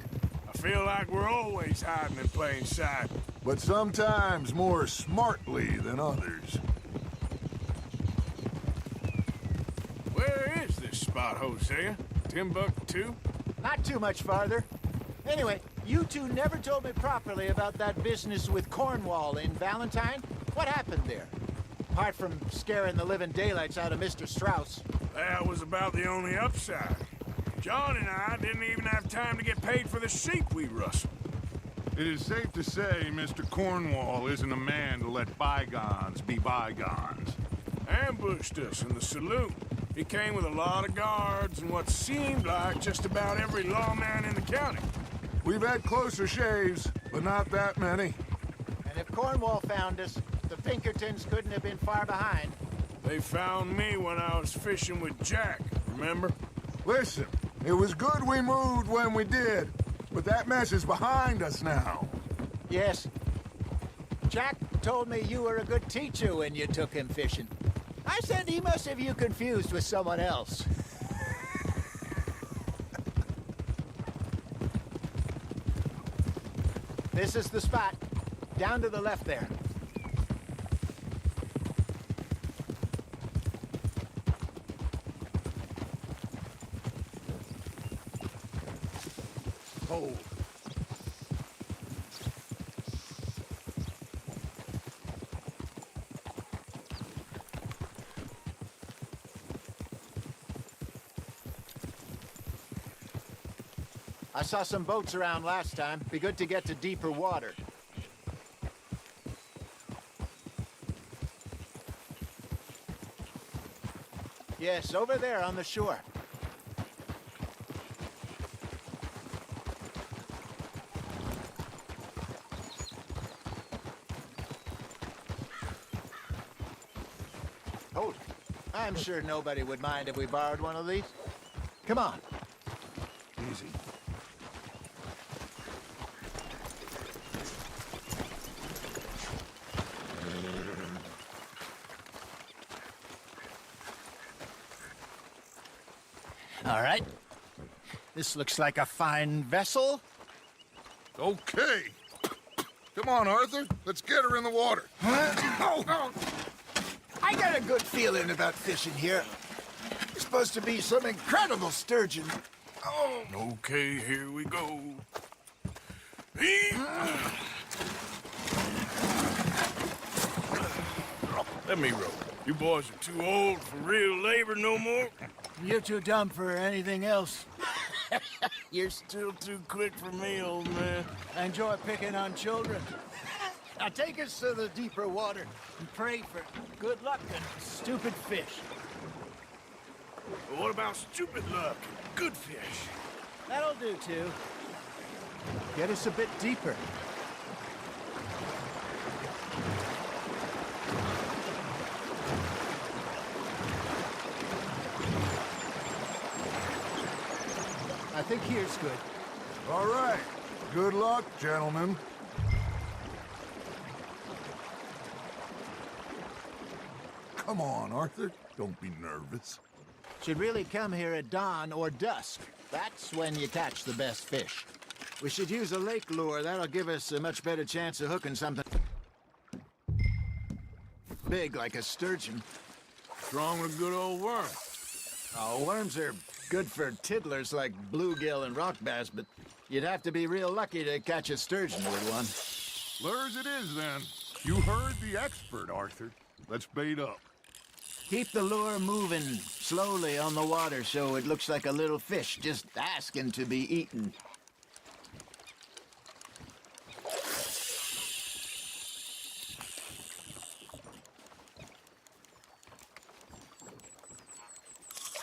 I feel like we're always hiding in plain sight. But sometimes more smartly than others. Where is this spot, Hosea? Timbuktu? Not too much farther. Anyway, you two never told me properly about that business with Cornwall in Valentine. What happened there? Apart from scaring the living daylights out of Mr. Strauss. That was about the only upside. John and I didn't even have time to get paid for the sheep we rustled. It is safe to say Mr. Cornwall isn't a man to let bygones be bygones. Ambushed us in the saloon. He came with a lot of guards and what seemed like just about every lawman in the county. We've had closer shaves, but not that many. And if Cornwall found us, the Pinkertons couldn't have been far behind. They found me when I was fishing with Jack, remember? Listen, It was good we moved when we did, but that mess is behind us now. Yes. Jack told me you were a good teacher when you took him fishing. I said he must have you confused with someone else. This is the spot. Down to the left there. Hold. I saw some boats around last time. Be good to get to deeper water. Yes, over there on the shore. Hold. I'm sure nobody would mind if we borrowed one of these. Come on. Easy. All right. This looks like a fine vessel. Okay. Come on, Arthur. Let's get her in the water. Oh. I got a good feeling about fishing here. It's supposed to be some incredible sturgeon. Oh. Okay, here we go. Let me row. You boys are too old for real labor no more. You're too dumb for anything else. You're still too quick for me, old man. I enjoy picking on children. Now take us to the deeper water and pray for good luck and stupid fish. What about stupid luck and good fish? That'll do, too. Get us a bit deeper. I think here's good. All right. Good luck, gentlemen. Come on, Arthur. Don't be nervous. Should really come here at dawn or dusk. That's when you catch the best fish. We should use a lake lure. That'll give us a much better chance of hooking something big like a sturgeon. Strong with a good old worm. Oh, worms are good for tiddlers like bluegill and rock bass, but you'd have to be real lucky to catch a sturgeon with one. Lures it is, then. You heard the expert, Arthur. Let's bait up. Keep the lure moving slowly on the water so it looks like a little fish just asking to be eaten.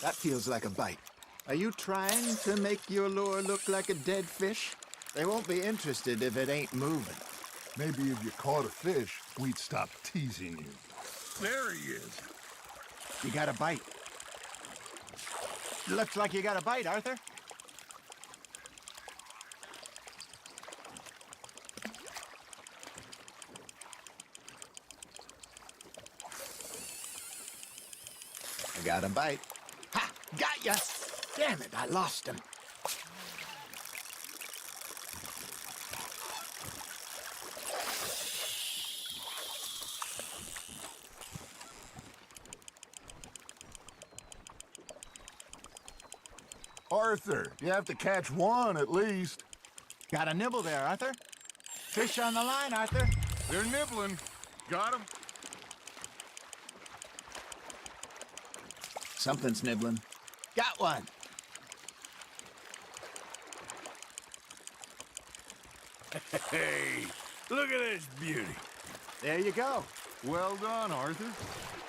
That feels like a bite. Are you trying to make your lure look like a dead fish? They won't be interested if it ain't moving. Maybe if you caught a fish, we'd stop teasing you. There he is. You got a bite. Looks like you got a bite, Arthur. I got a bite. Ha! Got ya! Damn it, I lost him. Arthur, you have to catch one at least. Got a nibble there, Arthur. Fish on the line, Arthur. They're nibbling. Got 'em. Something's nibbling. Got one. Hey, look at this beauty. There you go. Well done, Arthur.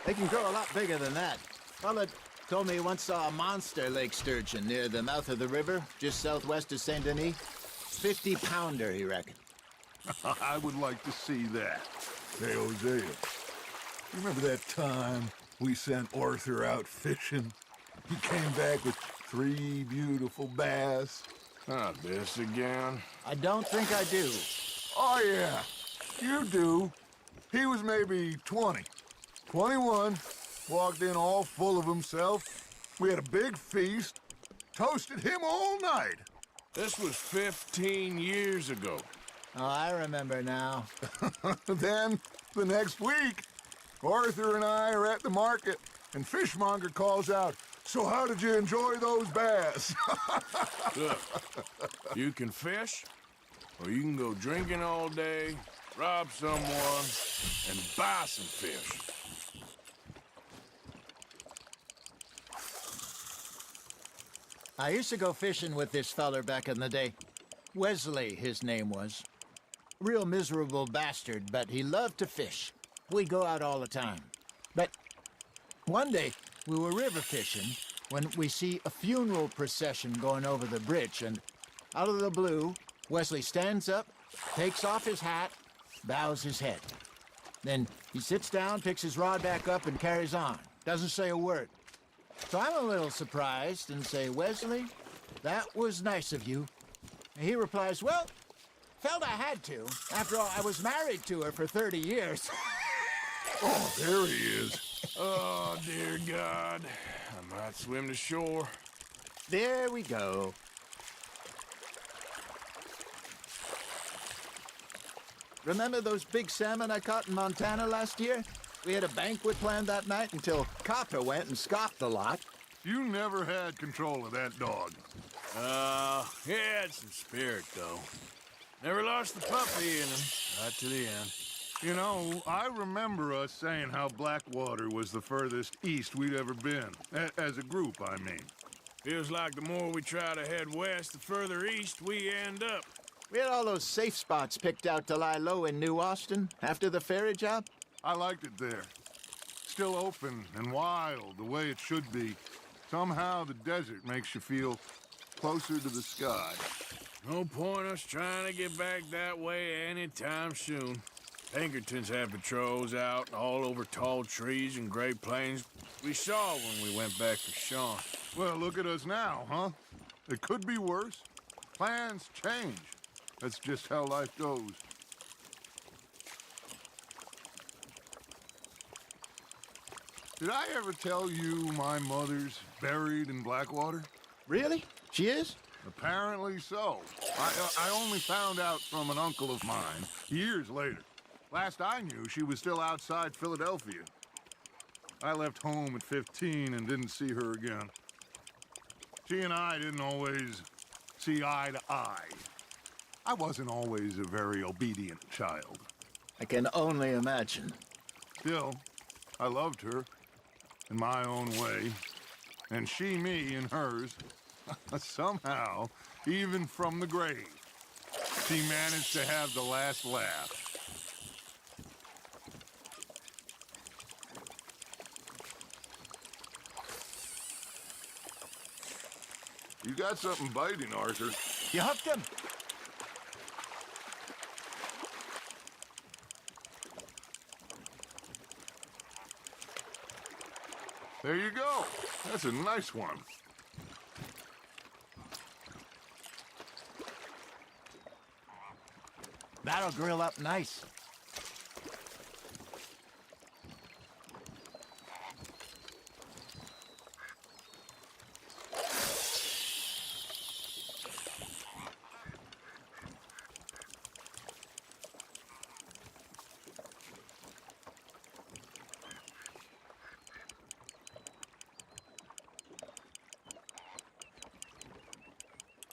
They can grow a lot bigger than that. Fella told me he once saw a monster lake sturgeon near the mouth of the river, just southwest of Saint Denis. 50-pounder, he reckoned. I would like to see that. Hey, Hosea, you remember that time we sent Arthur out fishing? He came back with 3 beautiful bass. Not this again. I don't think I do. Oh, yeah, you do. He was maybe 20, 21, walked in all full of himself. We had a big feast, toasted him all night. This was 15 years ago. Oh, I remember now. Then, the next week, Arthur and I are at the market, and Fishmonger calls out, "So how did you enjoy those bass?" Look, you can fish, or you can go drinking all day, rob someone, and buy some fish. I used to go fishing with this feller back in the day. Wesley, his name was. Real miserable bastard, but he loved to fish. We'd go out all the time. But one day, we were river fishing when we see a funeral procession going over the bridge, and out of the blue, Wesley stands up, takes off his hat, bows his head. Then he sits down, picks his rod back up, and carries on. Doesn't say a word. So I'm a little surprised and say, "Wesley, that was nice of you." And he replies, "Well, felt I had to. After all, I was married to her for 30 years. Oh, there he is. Oh, dear God. I might swim to shore. There we go. Remember those big salmon I caught in Montana last year? We had a banquet planned that night until Copper went and scoffed a lot. You never had control of that dog. He had some spirit, though. Never lost the puppy in him, right to the end. You know, I remember us saying how Blackwater was the furthest east we'd ever been. As a group, I mean. Feels like the more we try to head west, the further east we end up. We had all those safe spots picked out to lie low in New Austin after the ferry job. I liked it there. Still open and wild, the way it should be. Somehow the desert makes you feel closer to the sky. No point us trying to get back that way anytime soon. Pinkertons had patrols out all over tall trees and Great Plains. We saw when we went back to Sean. Well, look at us now, huh? It could be worse. Plans change. That's just how life goes. Did I ever tell you my mother's buried in Blackwater? Really? She is? Apparently so. I only found out from an uncle of mine years later. Last I knew, she was still outside Philadelphia. I left home at 15 and didn't see her again. She and I didn't always see eye to eye. I wasn't always a very obedient child. I can only imagine. Still, I loved her in my own way, and she me in hers. Somehow, even from the grave, she managed to have the last laugh. You got something biting, Arthur. You hooked him? There you go. That's a nice one. That'll grill up nice.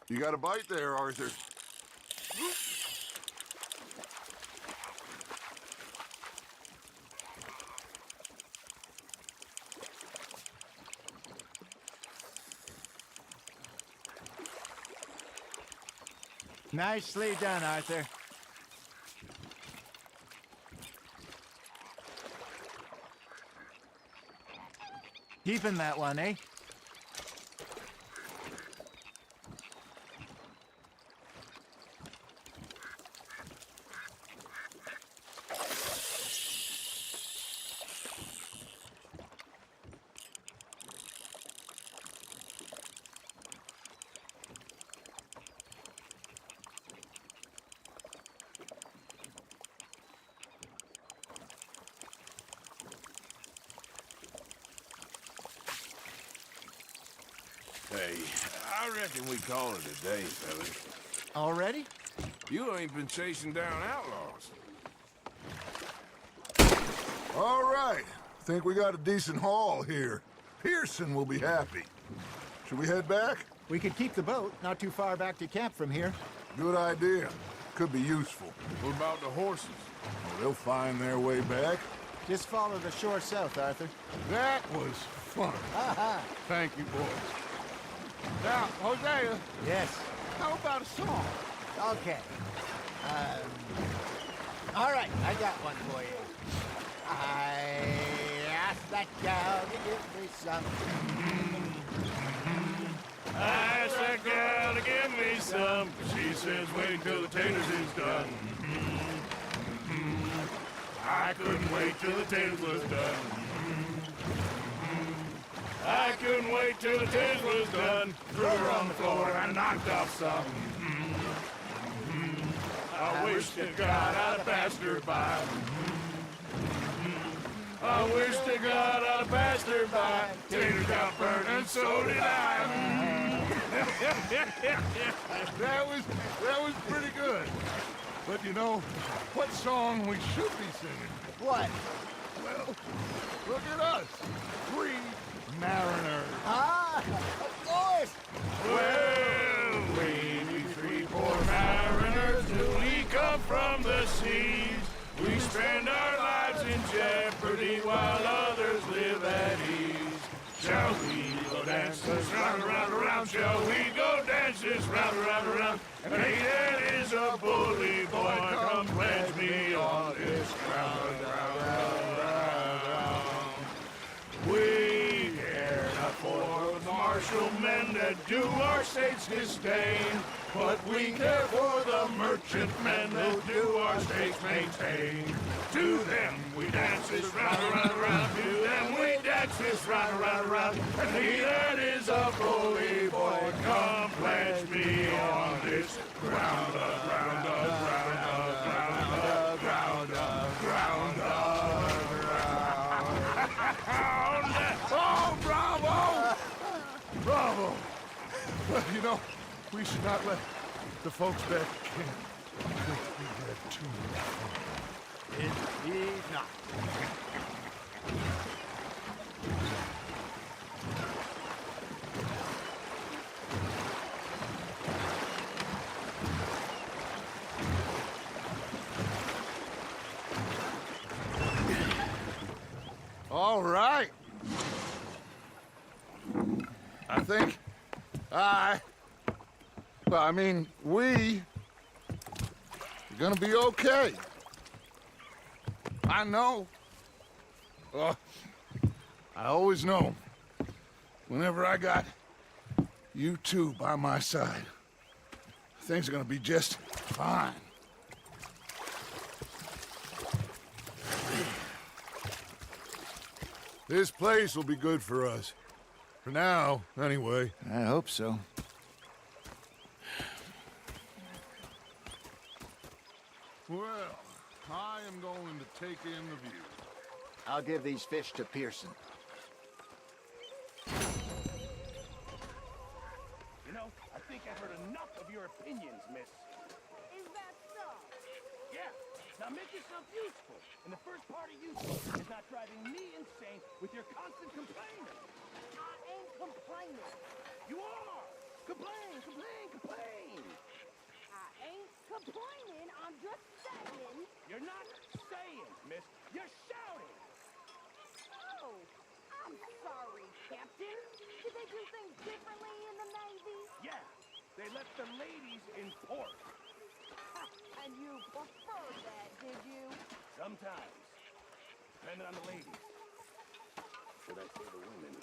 You got a bite there, Arthur. Nicely done, Arthur. Keeping that one, eh? Hey, I reckon we call it a day, fellas. Already? You ain't been chasing down outlaws. All right. Think we got a decent haul here. Pearson will be happy. Should we head back? We could keep the boat not too far back to camp from here. Good idea. Could be useful. What about the horses? Well, they'll find their way back. Just follow the shore south, Arthur. That was fun. Thank you, boys. Now, Hosea, Yes. how about a song? Okay. All right, I got one for you. I asked that gal to give me some. I asked that gal to give me some. She says wait till the taters is done. I couldn't wait till the taters was done. I couldn't wait till the taters was done. Threw her on the floor and knocked off some. I wish to God I'd have passed her by. I wish to God I'd have passed her by. Tater got burned and so did I. That was pretty good. But you know, what song we should be singing? What? Well, look at us. 3 mariners. Ah, of course. Well, we 3 poor mariners newly come from the seas. We spend our lives in jeopardy while others live at ease. Shall we go dance this round, around, around? Shall we go dance this round, around, around? And hey, that is a bully boy. Come pledge me on this ground, ground. We care not for the martial men that do our state's disdain, but we care for the merchant men that do our state's maintain. To them we dance this round, around, around. To them we dance this round, around, around. And he that is a bully boy, come pledge me on this ground, ground, ground, ground, ground, ground, ground. Oh, bravo! Bravo! Well, you know, we should not let the folks back at camp think we had too much fun. Indeed not. All right. I think we are gonna be okay. I know. I always know. Whenever I got you two by my side, things are gonna be just fine. This place will be good for us. For now, anyway. I hope so. Well, I am going to take in the view. I'll give these fish to Pearson. You know, I think I've heard enough of your opinions, miss. Is that so? Yeah. Now make yourself useful. And the first part of useful is not driving me insane with your constant complaining. I ain't complaining. You are! Complain, complain, complain! I ain't complaining. I'm just saying. You're not saying, miss. You're shouting! Oh, I'm sorry, Captain. Did they do things differently in the Navy? Yeah. They left the ladies in port. And you preferred that, did you? Sometimes. Depending on the ladies. Should I say the women?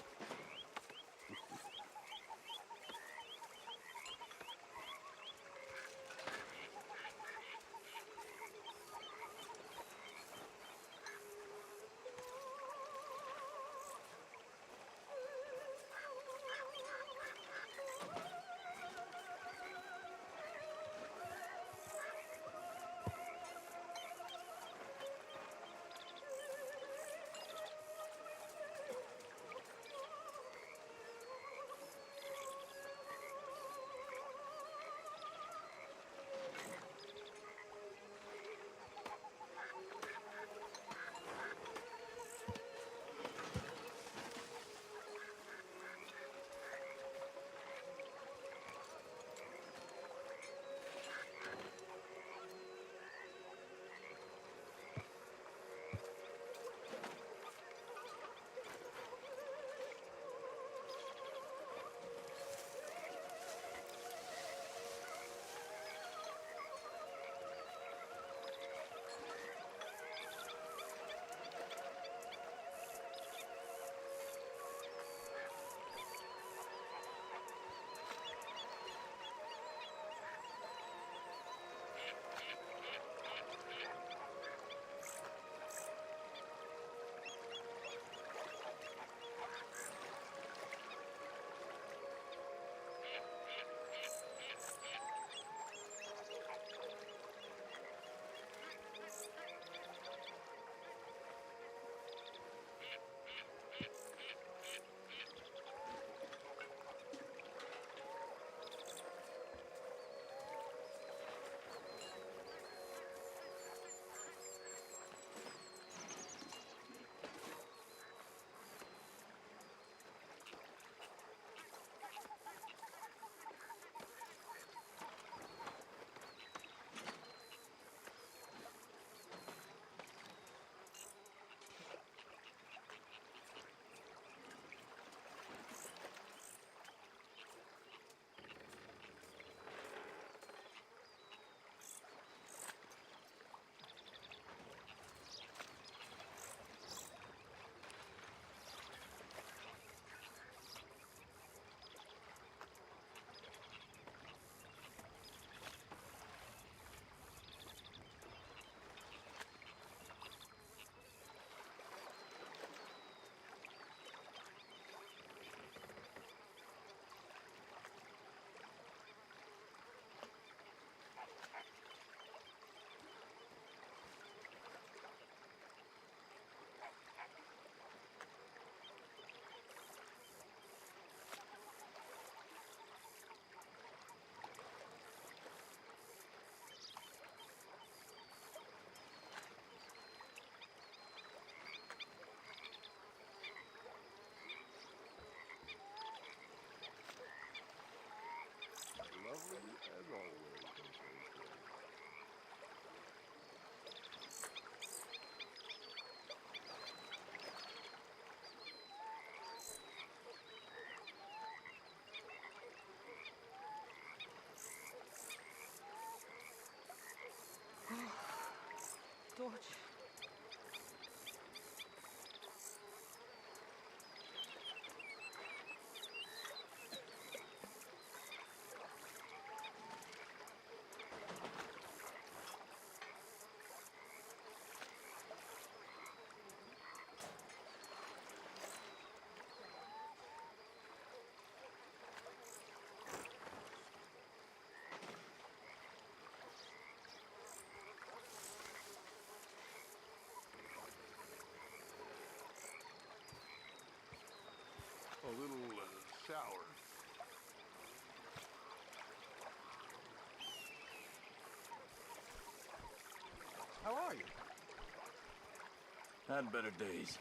Had better days.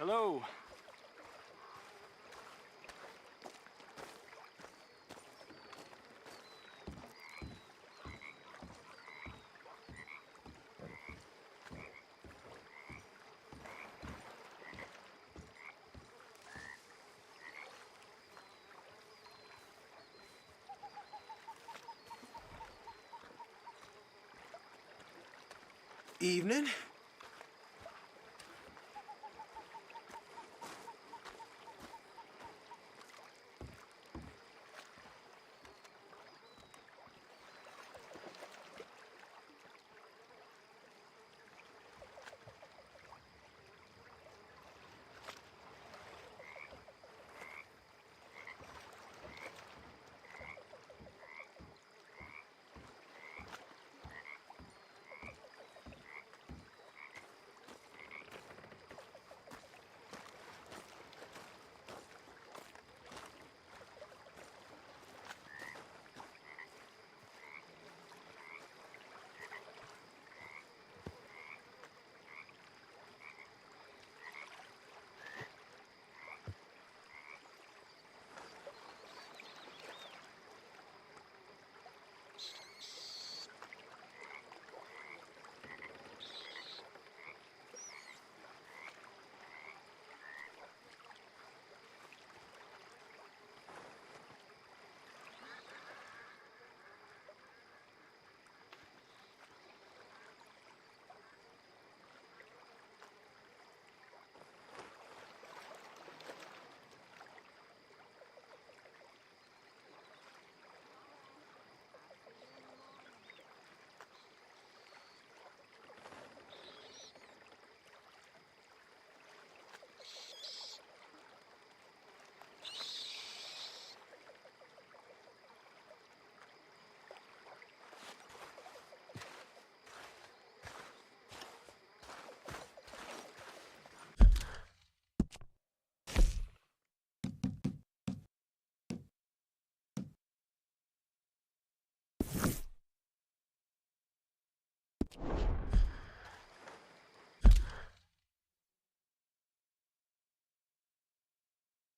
Hello. Evening.